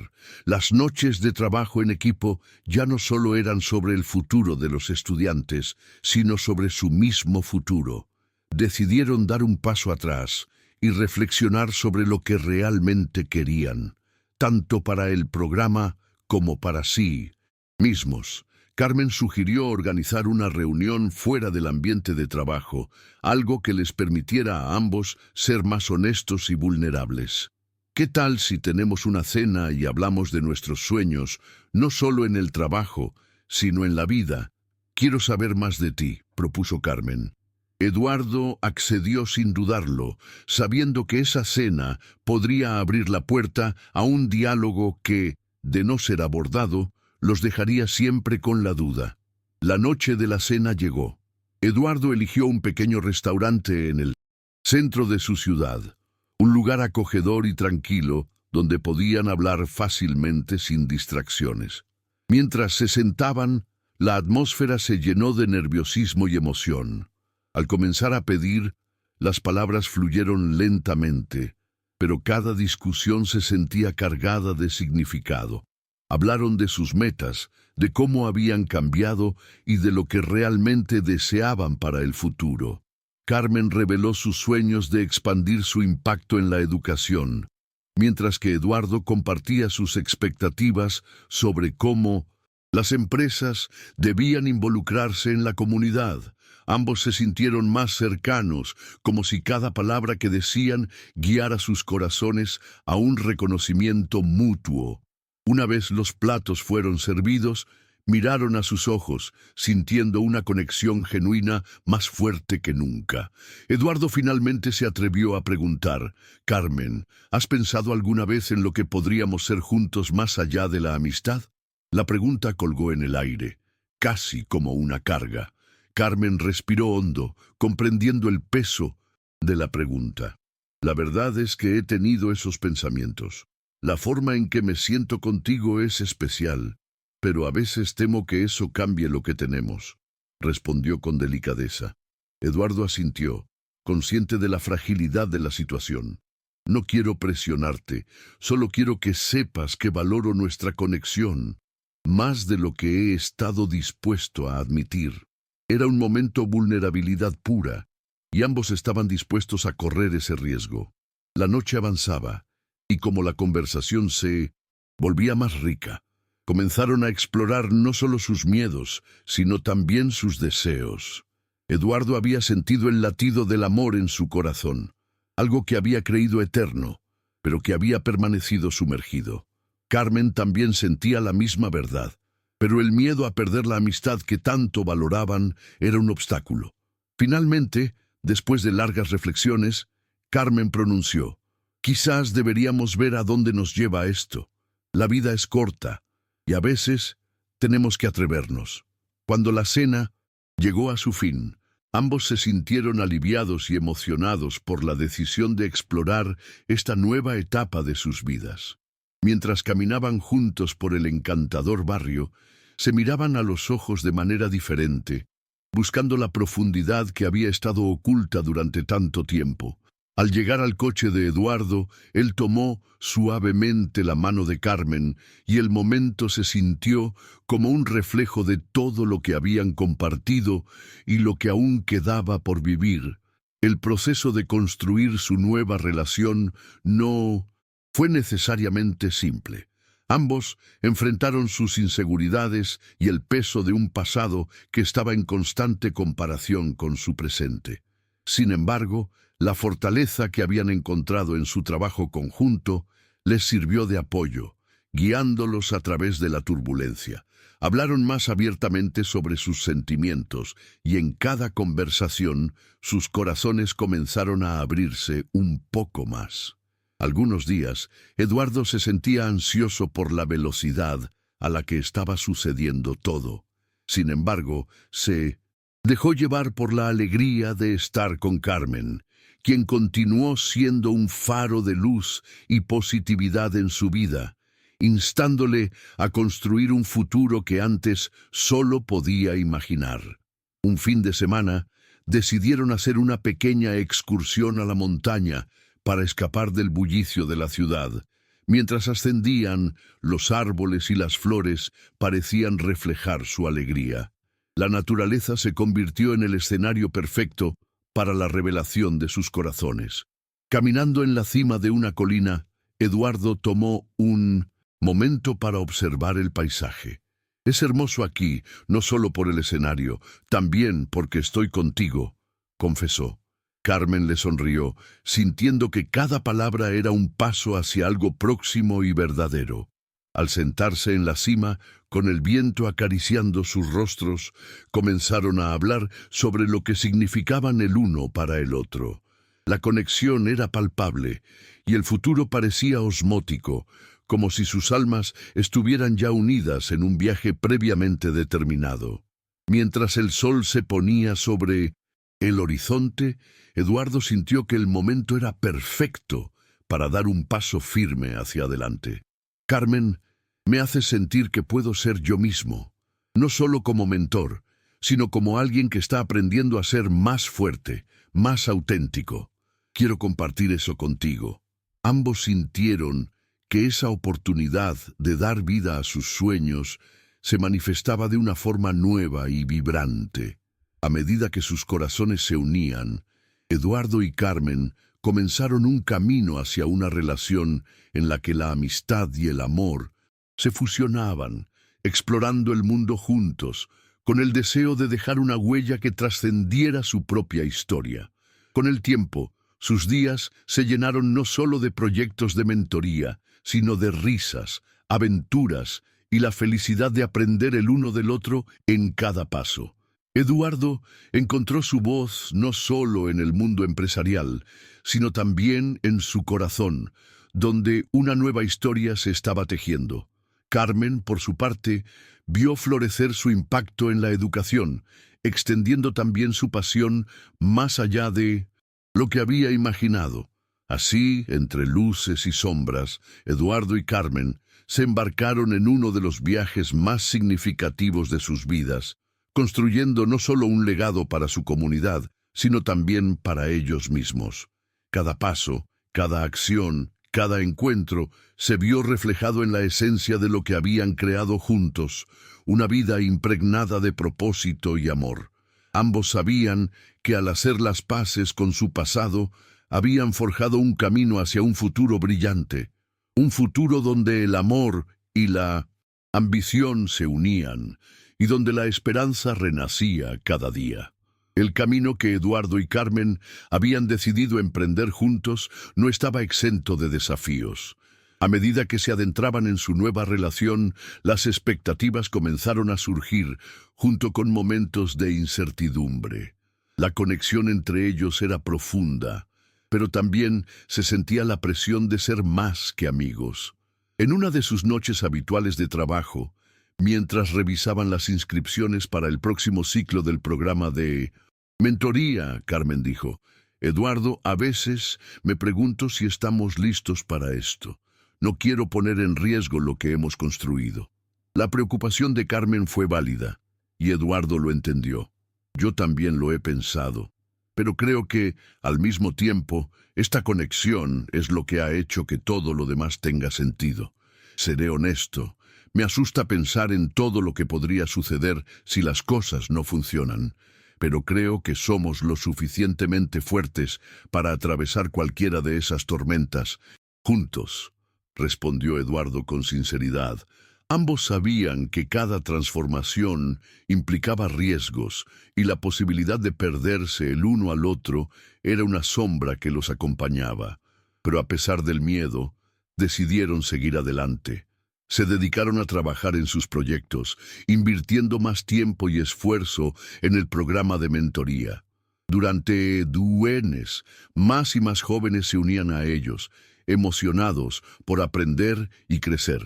Las noches de trabajo en equipo ya no solo eran sobre el futuro de los estudiantes, sino sobre su mismo futuro. Decidieron dar un paso atrás y reflexionar sobre lo que realmente querían, tanto para el programa como para sí mismos. Carmen sugirió organizar una reunión fuera del ambiente de trabajo, algo que les permitiera a ambos ser más honestos y vulnerables. ¿Qué tal si tenemos una cena y hablamos de nuestros sueños, no solo en el trabajo, sino en la vida? Quiero saber más de ti, propuso Carmen. Eduardo accedió sin dudarlo, sabiendo que esa cena podría abrir la puerta a un diálogo que, de no ser abordado, los dejaría siempre con la duda. La noche de la cena llegó. Eduardo eligió un pequeño restaurante en el centro de su ciudad, un lugar acogedor y tranquilo donde podían hablar fácilmente sin distracciones. Mientras se sentaban, la atmósfera se llenó de nerviosismo y emoción. Al comenzar a pedir, las palabras fluyeron lentamente, pero cada discusión se sentía cargada de significado. Hablaron de sus metas, de cómo habían cambiado y de lo que realmente deseaban para el futuro. Carmen reveló sus sueños de expandir su impacto en la educación, mientras que Eduardo compartía sus expectativas sobre cómo las empresas debían involucrarse en la comunidad. Ambos se sintieron más cercanos, como si cada palabra que decían guiara sus corazones a un reconocimiento mutuo. Una vez los platos fueron servidos, miraron a sus ojos, sintiendo una conexión genuina más fuerte que nunca. Eduardo finalmente se atrevió a preguntar: «Carmen, ¿has pensado alguna vez en lo que podríamos ser juntos más allá de la amistad?» La pregunta colgó en el aire, casi como una carga. Carmen respiró hondo, comprendiendo el peso de la pregunta. «La verdad es que he tenido esos pensamientos. La forma en que me siento contigo es especial, pero a veces temo que eso cambie lo que tenemos», respondió con delicadeza. Eduardo asintió, consciente de la fragilidad de la situación. «No quiero presionarte, solo quiero que sepas que valoro nuestra conexión, más de lo que he estado dispuesto a admitir». Era un momento de vulnerabilidad pura, y ambos estaban dispuestos a correr ese riesgo. La noche avanzaba, y como la conversación se volvía más rica, comenzaron a explorar no solo sus miedos, sino también sus deseos. Eduardo había sentido el latido del amor en su corazón, algo que había creído eterno, pero que había permanecido sumergido. Carmen también sentía la misma verdad, pero el miedo a perder la amistad que tanto valoraban era un obstáculo. Finalmente, después de largas reflexiones, Carmen pronunció: «Quizás deberíamos ver a dónde nos lleva esto. La vida es corta, y a veces tenemos que atrevernos». Cuando la cena llegó a su fin, ambos se sintieron aliviados y emocionados por la decisión de explorar esta nueva etapa de sus vidas. Mientras caminaban juntos por el encantador barrio, se miraban a los ojos de manera diferente, buscando la profundidad que había estado oculta durante tanto tiempo. Al llegar al coche de Eduardo, él tomó suavemente la mano de Carmen y el momento se sintió como un reflejo de todo lo que habían compartido y lo que aún quedaba por vivir. El proceso de construir su nueva relación no fue necesariamente simple. Ambos enfrentaron sus inseguridades y el peso de un pasado que estaba en constante comparación con su presente. Sin embargo, la fortaleza que habían encontrado en su trabajo conjunto les sirvió de apoyo, guiándolos a través de la turbulencia. Hablaron más abiertamente sobre sus sentimientos y en cada conversación sus corazones comenzaron a abrirse un poco más. Algunos días, Eduardo se sentía ansioso por la velocidad a la que estaba sucediendo todo. Sin embargo, se dejó llevar por la alegría de estar con Carmen, quien continuó siendo un faro de luz y positividad en su vida, instándole a construir un futuro que antes solo podía imaginar. Un fin de semana, decidieron hacer una pequeña excursión a la montaña para escapar del bullicio de la ciudad. Mientras ascendían, los árboles y las flores parecían reflejar su alegría. La naturaleza se convirtió en el escenario perfecto para la revelación de sus corazones. Caminando en la cima de una colina, Eduardo tomó un momento para observar el paisaje. «Es hermoso aquí, no solo por el escenario, también porque estoy contigo», confesó. Carmen le sonrió, sintiendo que cada palabra era un paso hacia algo próximo y verdadero. Al sentarse en la cima, con el viento acariciando sus rostros, comenzaron a hablar sobre lo que significaban el uno para el otro. La conexión era palpable, y el futuro parecía osmótico, como si sus almas estuvieran ya unidas en un viaje previamente determinado. Mientras el sol se ponía sobre el horizonte, Eduardo sintió que el momento era perfecto para dar un paso firme hacia adelante. «Carmen, me hace sentir que puedo ser yo mismo, no solo como mentor, sino como alguien que está aprendiendo a ser más fuerte, más auténtico. Quiero compartir eso contigo. Ambos sintieron que esa oportunidad de dar vida a sus sueños se manifestaba de una forma nueva y vibrante. A medida que sus corazones se unían, Eduardo y Carmen comenzaron un camino hacia una relación en la que la amistad y el amor se fusionaban, explorando el mundo juntos, con el deseo de dejar una huella que trascendiera su propia historia. Con el tiempo, sus días se llenaron no solo de proyectos de mentoría, sino de risas, aventuras y la felicidad de aprender el uno del otro en cada paso. Eduardo encontró su voz no solo en el mundo empresarial, sino también en su corazón, donde una nueva historia se estaba tejiendo. Carmen, por su parte, vio florecer su impacto en la educación, extendiendo también su pasión más allá de lo que había imaginado. Así, entre luces y sombras, Eduardo y Carmen se embarcaron en uno de los viajes más significativos de sus vidas, construyendo no solo un legado para su comunidad, sino también para ellos mismos. Cada paso, cada acción, cada encuentro se vio reflejado en la esencia de lo que habían creado juntos, una vida impregnada de propósito y amor. Ambos sabían que al hacer las paces con su pasado, habían forjado un camino hacia un futuro brillante, un futuro donde el amor y la ambición se unían, y donde la esperanza renacía cada día. El camino que Eduardo y Carmen habían decidido emprender juntos no estaba exento de desafíos. A medida que se adentraban en su nueva relación, las expectativas comenzaron a surgir, junto con momentos de incertidumbre. La conexión entre ellos era profunda, pero también se sentía la presión de ser más que amigos. En una de sus noches habituales de trabajo, mientras revisaban las inscripciones para el próximo ciclo del programa de mentoría, Carmen dijo: Eduardo, a veces me pregunto si estamos listos para esto. No quiero poner en riesgo lo que hemos construido. La preocupación de Carmen fue válida, y Eduardo lo entendió. Yo también lo he pensado, pero creo que, al mismo tiempo, esta conexión es lo que ha hecho que todo lo demás tenga sentido. Seré honesto, me asusta pensar en todo lo que podría suceder si las cosas no funcionan, pero creo que somos lo suficientemente fuertes para atravesar cualquiera de esas tormentas, juntos, respondió Eduardo con sinceridad. Ambos sabían que cada transformación implicaba riesgos y la posibilidad de perderse el uno al otro era una sombra que los acompañaba. Pero a pesar del miedo, decidieron seguir adelante. Se dedicaron a trabajar en sus proyectos, invirtiendo más tiempo y esfuerzo en el programa de mentoría. Durante duenes, más y más jóvenes se unían a ellos, emocionados por aprender y crecer.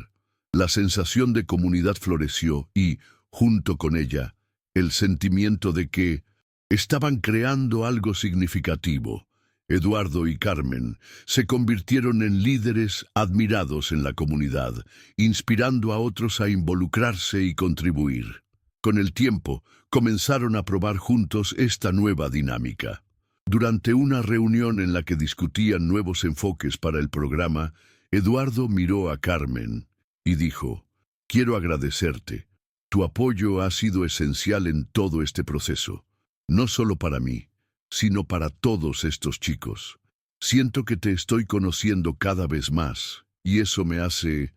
La sensación de comunidad floreció y, junto con ella, el sentimiento de que estaban creando algo significativo. Eduardo y Carmen se convirtieron en líderes admirados en la comunidad, inspirando a otros a involucrarse y contribuir. Con el tiempo, comenzaron a probar juntos esta nueva dinámica. Durante una reunión en la que discutían nuevos enfoques para el programa, Eduardo miró a Carmen y dijo: Quiero agradecerte. Tu apoyo ha sido esencial en todo este proceso, no solo para mí, sino para todos estos chicos. Siento que te estoy conociendo cada vez más, y eso me hace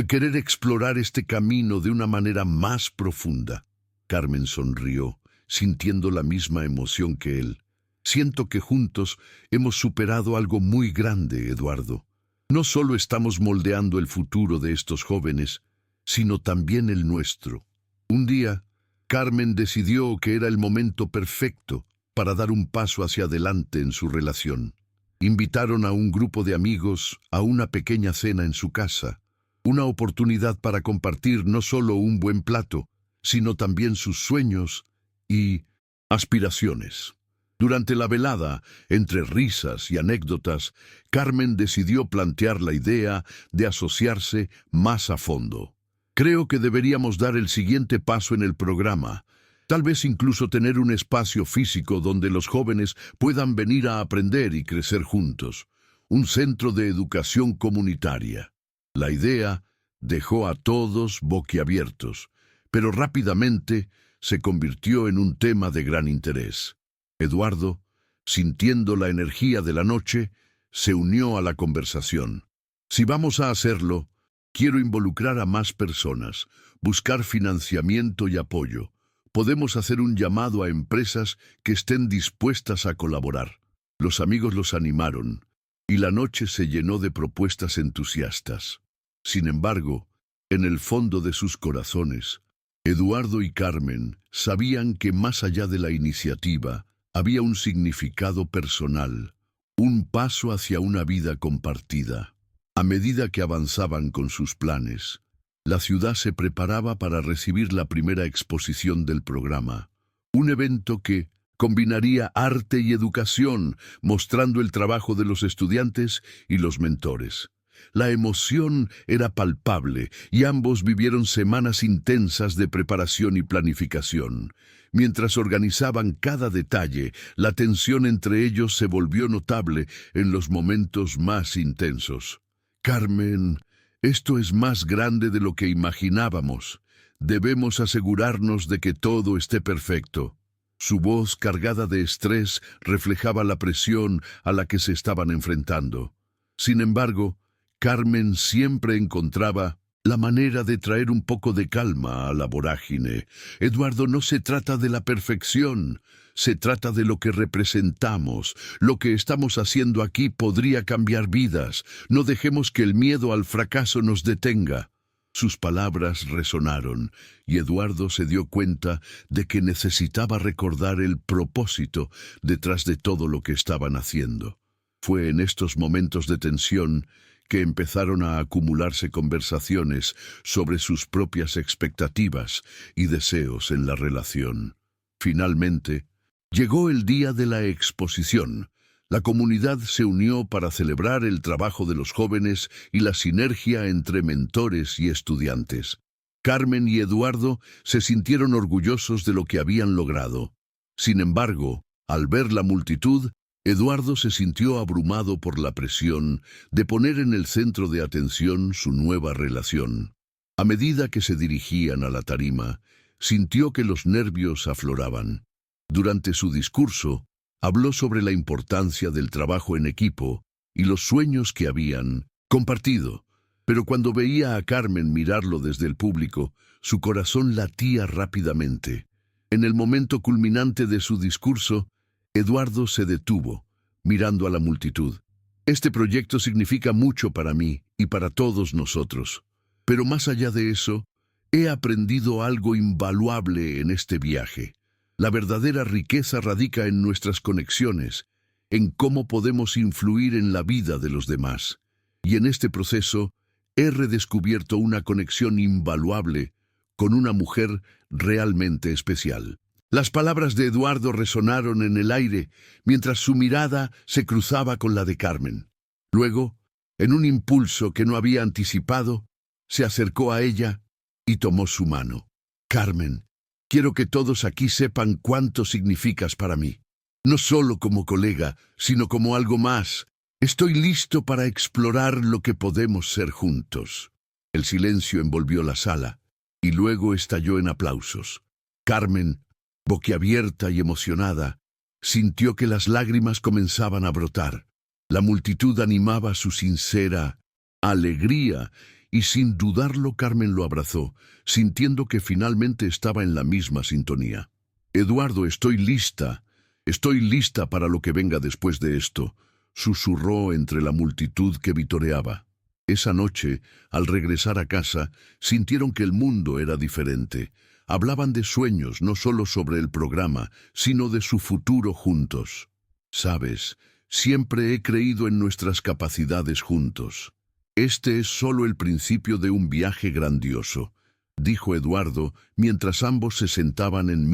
querer explorar este camino de una manera más profunda. Carmen sonrió, sintiendo la misma emoción que él. Siento que juntos hemos superado algo muy grande, Eduardo. No solo estamos moldeando el futuro de estos jóvenes, sino también el nuestro. Un día, Carmen decidió que era el momento perfecto para dar un paso hacia adelante en su relación. Invitaron a un grupo de amigos a una pequeña cena en su casa, una oportunidad para compartir no solo un buen plato, sino también sus sueños y aspiraciones. Durante la velada, entre risas y anécdotas, Carmen decidió plantear la idea de asociarse más a fondo. Creo que deberíamos dar el siguiente paso en el programa. Tal vez incluso tener un espacio físico donde los jóvenes puedan venir a aprender y crecer juntos. Un centro de educación comunitaria. La idea dejó a todos boquiabiertos, pero rápidamente se convirtió en un tema de gran interés. Eduardo, sintiendo la energía de la noche, se unió a la conversación. Si vamos a hacerlo, quiero involucrar a más personas, buscar financiamiento y apoyo. Podemos hacer un llamado a empresas que estén dispuestas a colaborar. Los amigos los animaron, y la noche se llenó de propuestas entusiastas. Sin embargo, en el fondo de sus corazones, Eduardo y Carmen sabían que más allá de la iniciativa había un significado personal, un paso hacia una vida compartida. A medida que avanzaban con sus planes, la ciudad se preparaba para recibir la primera exposición del programa, un evento que combinaría arte y educación, mostrando el trabajo de los estudiantes y los mentores. La emoción era palpable y ambos vivieron semanas intensas de preparación y planificación. Mientras organizaban cada detalle, la tensión entre ellos se volvió notable en los momentos más intensos. Carmen, esto es más grande de lo que imaginábamos. Debemos asegurarnos de que todo esté perfecto. Su voz, cargada de estrés, reflejaba la presión a la que se estaban enfrentando. Sin embargo, Carmen siempre encontraba la manera de traer un poco de calma a la vorágine. Eduardo, no se trata de la perfección, se trata de lo que representamos. Lo que estamos haciendo aquí podría cambiar vidas. No dejemos que el miedo al fracaso nos detenga. Sus palabras resonaron, y Eduardo se dio cuenta de que necesitaba recordar el propósito detrás de todo lo que estaban haciendo. Fue en estos momentos de tensión que empezaron a acumularse conversaciones sobre sus propias expectativas y deseos en la relación. Finalmente, llegó el día de la exposición. La comunidad se unió para celebrar el trabajo de los jóvenes y la sinergia entre mentores y estudiantes. Carmen y Eduardo se sintieron orgullosos de lo que habían logrado. Sin embargo, al ver la multitud, Eduardo se sintió abrumado por la presión de poner en el centro de atención su nueva relación. A medida que se dirigían a la tarima, sintió que los nervios afloraban. Durante su discurso, habló sobre la importancia del trabajo en equipo y los sueños que habían compartido. Pero cuando veía a Carmen mirarlo desde el público, su corazón latía rápidamente. En el momento culminante de su discurso, Eduardo se detuvo, mirando a la multitud. Este proyecto significa mucho para mí y para todos nosotros. Pero más allá de eso, he aprendido algo invaluable en este viaje. La verdadera riqueza radica en nuestras conexiones, en cómo podemos influir en la vida de los demás. Y en este proceso, he redescubierto una conexión invaluable con una mujer realmente especial. Las palabras de Eduardo resonaron en el aire mientras su mirada se cruzaba con la de Carmen. Luego, en un impulso que no había anticipado, se acercó a ella y tomó su mano. Carmen, quiero que todos aquí sepan cuánto significas para mí. No solo como colega, sino como algo más. Estoy listo para explorar lo que podemos ser juntos. El silencio envolvió la sala y luego estalló en aplausos. Carmen, boquiabierta y emocionada, sintió que las lágrimas comenzaban a brotar. La multitud animaba su sincera alegría y sin dudarlo Carmen lo abrazó, sintiendo que finalmente estaba en la misma sintonía. Eduardo, estoy lista para lo que venga después de esto, susurró entre la multitud que vitoreaba. Esa noche, al regresar a casa, sintieron que el mundo era diferente. Hablaban de sueños, no solo sobre el programa, sino de su futuro juntos. Sabes, siempre he creído en nuestras capacidades juntos. Este es solo el principio de un viaje grandioso, dijo Eduardo, mientras ambos se sentaban en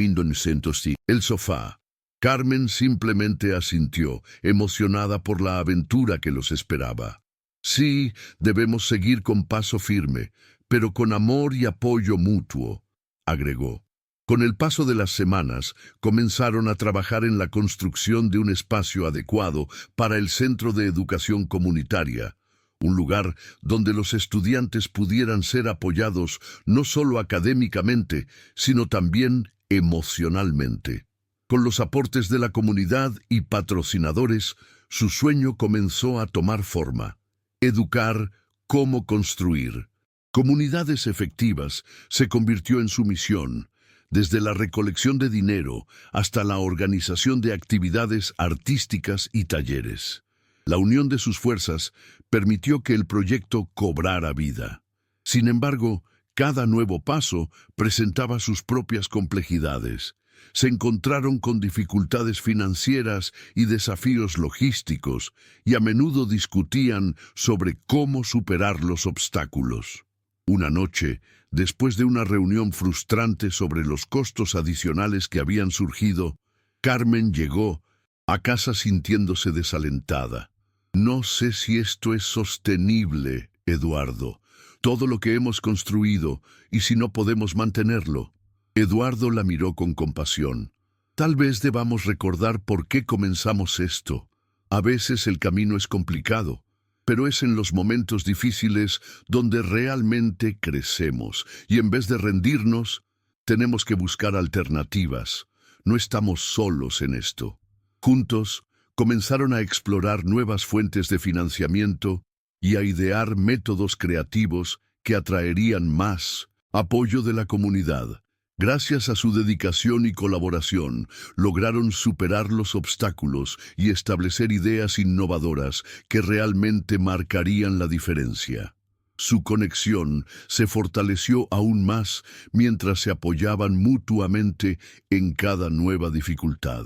el sofá. Carmen simplemente asintió, emocionada por la aventura que los esperaba. Sí, debemos seguir con paso firme, pero con amor y apoyo mutuo, agregó. Con el paso de las semanas, comenzaron a trabajar en la construcción de un espacio adecuado para el Centro de Educación Comunitaria, un lugar donde los estudiantes pudieran ser apoyados no solo académicamente, sino también emocionalmente. Con los aportes de la comunidad y patrocinadores, su sueño comenzó a tomar forma: educar cómo construir. Comunidades efectivas se convirtió en su misión, desde la recolección de dinero hasta la organización de actividades artísticas y talleres. La unión de sus fuerzas permitió que el proyecto cobrara vida. Sin embargo, cada nuevo paso presentaba sus propias complejidades. Se encontraron con dificultades financieras y desafíos logísticos, y a menudo discutían sobre cómo superar los obstáculos. Una noche, después de una reunión frustrante sobre los costos adicionales que habían surgido, Carmen llegó a casa sintiéndose desalentada. «No sé si esto es sostenible, Eduardo. Todo lo que hemos construido, y si no podemos mantenerlo». Eduardo la miró con compasión. «Tal vez debamos recordar por qué comenzamos esto. A veces el camino es complicado, pero es en los momentos difíciles donde realmente crecemos, y en vez de rendirnos, tenemos que buscar alternativas. No estamos solos en esto». Juntos, comenzaron a explorar nuevas fuentes de financiamiento y a idear métodos creativos que atraerían más apoyo de la comunidad. Gracias a su dedicación y colaboración, lograron superar los obstáculos y establecer ideas innovadoras que realmente marcarían la diferencia. Su conexión se fortaleció aún más mientras se apoyaban mutuamente en cada nueva dificultad.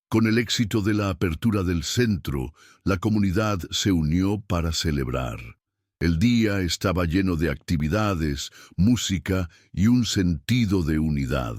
Con el éxito de la apertura del centro, la comunidad se unió para celebrar. El día estaba lleno de actividades, música y un sentido de unidad.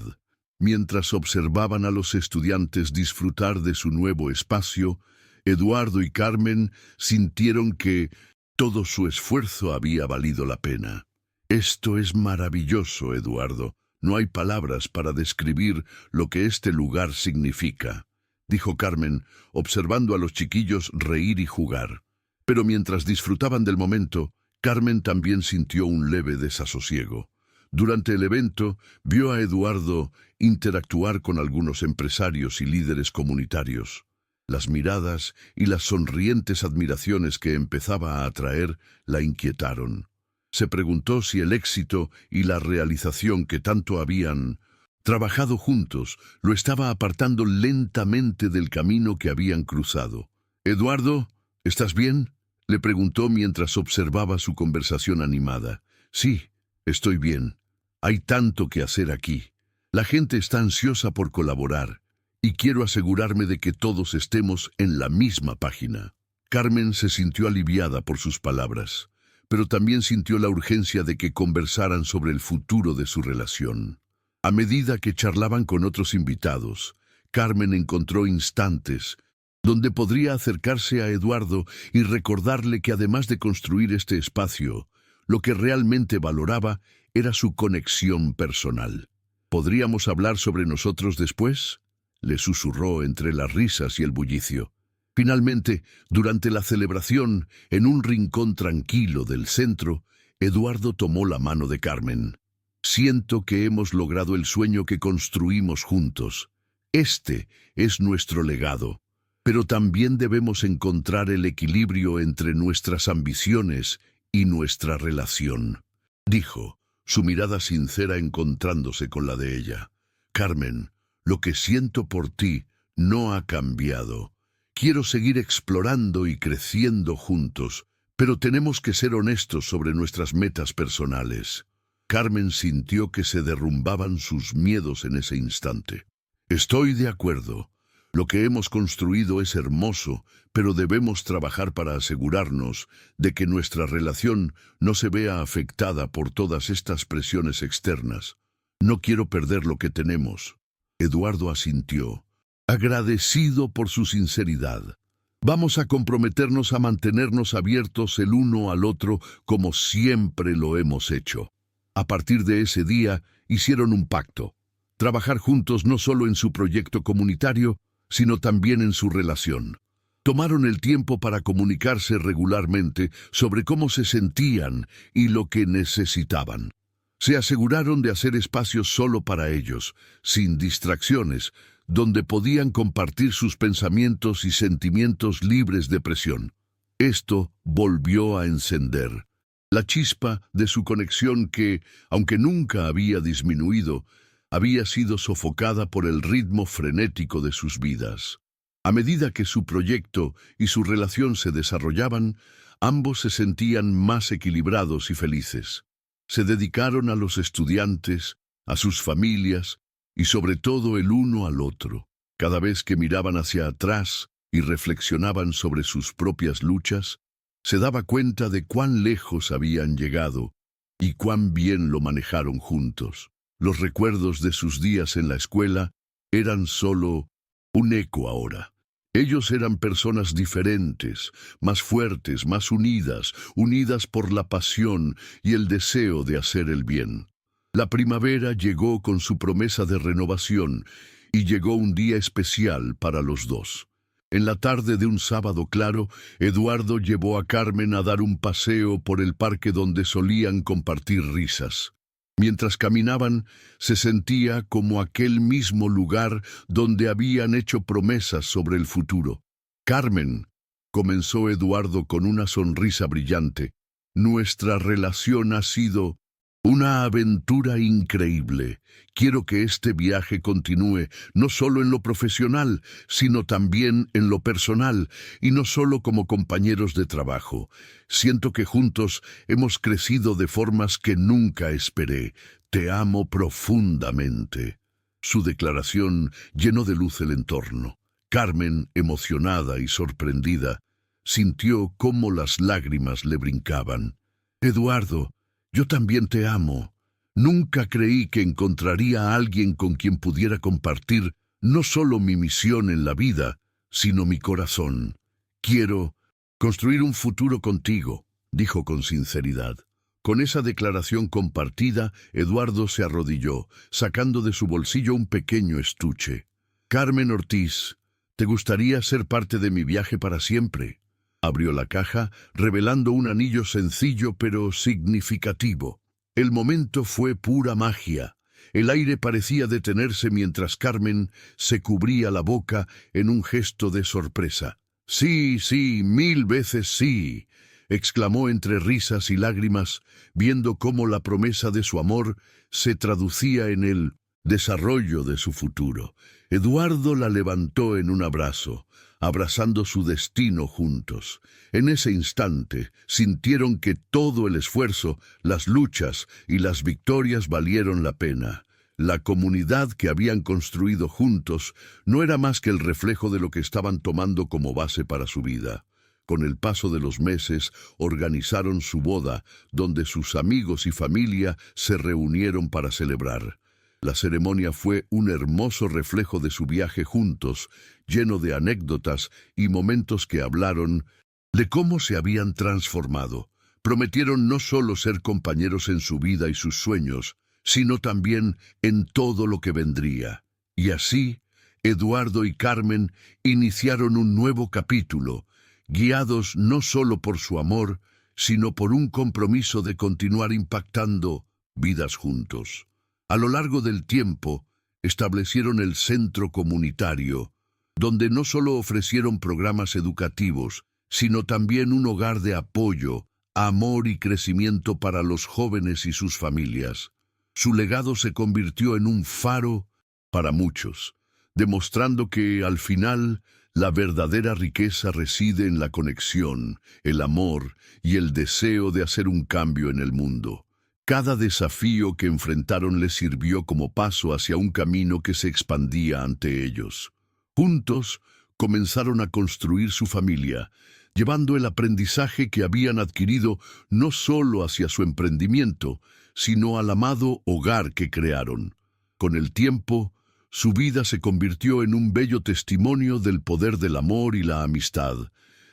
Mientras observaban a los estudiantes disfrutar de su nuevo espacio, Eduardo y Carmen sintieron que todo su esfuerzo había valido la pena. «Esto es maravilloso, Eduardo. No hay palabras para describir lo que este lugar significa», dijo Carmen, observando a los chiquillos reír y jugar. Pero mientras disfrutaban del momento, Carmen también sintió un leve desasosiego. Durante el evento, vio a Eduardo interactuar con algunos empresarios y líderes comunitarios. Las miradas y las sonrientes admiraciones que empezaba a atraer la inquietaron. Se preguntó si el éxito y la realización que tanto habían trabajado juntos lo estaba apartando lentamente del camino que habían cruzado. «Eduardo, ¿estás bien?», le preguntó mientras observaba su conversación animada. «Sí, estoy bien. Hay tanto que hacer aquí. La gente está ansiosa por colaborar, y quiero asegurarme de que todos estemos en la misma página». Carmen se sintió aliviada por sus palabras, pero también sintió la urgencia de que conversaran sobre el futuro de su relación. A medida que charlaban con otros invitados, Carmen encontró instantes donde podría acercarse a Eduardo y recordarle que además de construir este espacio, lo que realmente valoraba era su conexión personal. «¿Podríamos hablar sobre nosotros después?», le susurró entre las risas y el bullicio. Finalmente, durante la celebración, en un rincón tranquilo del centro, Eduardo tomó la mano de Carmen. «Siento que hemos logrado el sueño que construimos juntos. Este es nuestro legado. Pero también debemos encontrar el equilibrio entre nuestras ambiciones y nuestra relación», dijo, su mirada sincera encontrándose con la de ella. «Carmen, lo que siento por ti no ha cambiado. Quiero seguir explorando y creciendo juntos, pero tenemos que ser honestos sobre nuestras metas personales». Carmen sintió que se derrumbaban sus miedos en ese instante. «Estoy de acuerdo. Lo que hemos construido es hermoso, pero debemos trabajar para asegurarnos de que nuestra relación no se vea afectada por todas estas presiones externas. No quiero perder lo que tenemos». Eduardo asintió, agradecido por su sinceridad. «Vamos a comprometernos a mantenernos abiertos el uno al otro como siempre lo hemos hecho». A partir de ese día, hicieron un pacto. trabajar juntos no solo en su proyecto comunitario, sino también en su relación. Tomaron el tiempo para comunicarse regularmente sobre cómo se sentían y lo que necesitaban. Se aseguraron de hacer espacios solo para ellos, sin distracciones, donde podían compartir sus pensamientos y sentimientos libres de presión. Esto volvió a encender la chispa de su conexión que, aunque nunca había disminuido, había sido sofocada por el ritmo frenético de sus vidas. A medida que su proyecto y su relación se desarrollaban, ambos se sentían más equilibrados y felices. Se dedicaron a los estudiantes, a sus familias y sobre todo el uno al otro. Cada vez que miraban hacia atrás y reflexionaban sobre sus propias luchas, se daba cuenta de cuán lejos habían llegado y cuán bien lo manejaron juntos. Los recuerdos de sus días en la escuela eran solo un eco ahora. Ellos eran personas diferentes, más fuertes, más unidas por la pasión y el deseo de hacer el bien. La primavera llegó con su promesa de renovación y llegó un día especial para los dos. En la tarde de un sábado claro, Eduardo llevó a Carmen a dar un paseo por el parque donde solían compartir risas. Mientras caminaban, se sentía como aquel mismo lugar donde habían hecho promesas sobre el futuro. «Carmen», comenzó Eduardo con una sonrisa brillante, «nuestra relación ha sido una aventura increíble. Quiero que este viaje continúe, no solo en lo profesional, sino también en lo personal, y no solo como compañeros de trabajo. Siento que juntos hemos crecido de formas que nunca esperé. Te amo profundamente». Su declaración llenó de luz el entorno. Carmen, emocionada y sorprendida, sintió cómo las lágrimas le brincaban. «Eduardo, yo también te amo. Nunca creí que encontraría a alguien con quien pudiera compartir no solo mi misión en la vida, sino mi corazón. Quiero construir un futuro contigo», dijo con sinceridad. Con esa declaración compartida, Eduardo se arrodilló, sacando de su bolsillo un pequeño estuche. «Carmen Ortiz, ¿te gustaría ser parte de mi viaje para siempre?». Abrió la caja, revelando un anillo sencillo pero significativo. El momento fue pura magia. El aire parecía detenerse mientras Carmen se cubría la boca en un gesto de sorpresa. «Sí, sí, 1000 veces sí», exclamó entre risas y lágrimas, viendo cómo la promesa de su amor se traducía en el desarrollo de su futuro. Eduardo la levantó en un abrazo, abrazando su destino juntos. En ese instante sintieron que todo el esfuerzo, las luchas y las victorias valieron la pena. La comunidad que habían construido juntos no era más que el reflejo de lo que estaban tomando como base para su vida. Con el paso de los meses, organizaron su boda, donde sus amigos y familia se reunieron para celebrar. La ceremonia fue un hermoso reflejo de su viaje juntos, lleno de anécdotas y momentos que hablaron de cómo se habían transformado. Prometieron no solo ser compañeros en su vida y sus sueños, sino también en todo lo que vendría. Y así, Eduardo y Carmen iniciaron un nuevo capítulo, guiados no solo por su amor, sino por un compromiso de continuar impactando vidas juntos. A lo largo del tiempo, establecieron el centro comunitario, donde no solo ofrecieron programas educativos, sino también un hogar de apoyo, amor y crecimiento para los jóvenes y sus familias. Su legado se convirtió en un faro para muchos, demostrando que, al final, la verdadera riqueza reside en la conexión, el amor y el deseo de hacer un cambio en el mundo. Cada desafío que enfrentaron les sirvió como paso hacia un camino que se expandía ante ellos. Juntos comenzaron a construir su familia, llevando el aprendizaje que habían adquirido no solo hacia su emprendimiento, sino al amado hogar que crearon. Con el tiempo, su vida se convirtió en un bello testimonio del poder del amor y la amistad,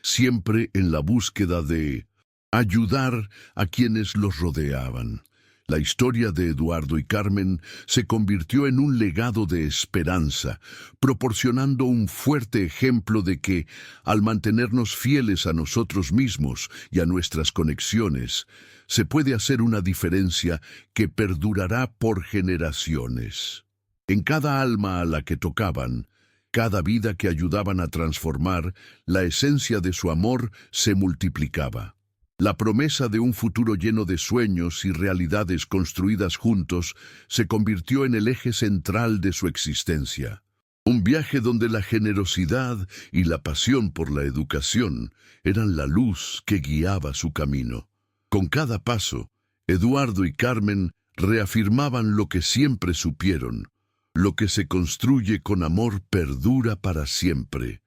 siempre en la búsqueda de ayudar a quienes los rodeaban. La historia de Eduardo y Carmen se convirtió en un legado de esperanza, proporcionando un fuerte ejemplo de que, al mantenernos fieles a nosotros mismos y a nuestras conexiones, se puede hacer una diferencia que perdurará por generaciones. En cada alma a la que tocaban, cada vida que ayudaban a transformar, la esencia de su amor se multiplicaba. La promesa de un futuro lleno de sueños y realidades construidas juntos se convirtió en el eje central de su existencia. Un viaje donde la generosidad y la pasión por la educación eran la luz que guiaba su camino. Con cada paso, Eduardo y Carmen reafirmaban lo que siempre supieron: lo que se construye con amor perdura para siempre.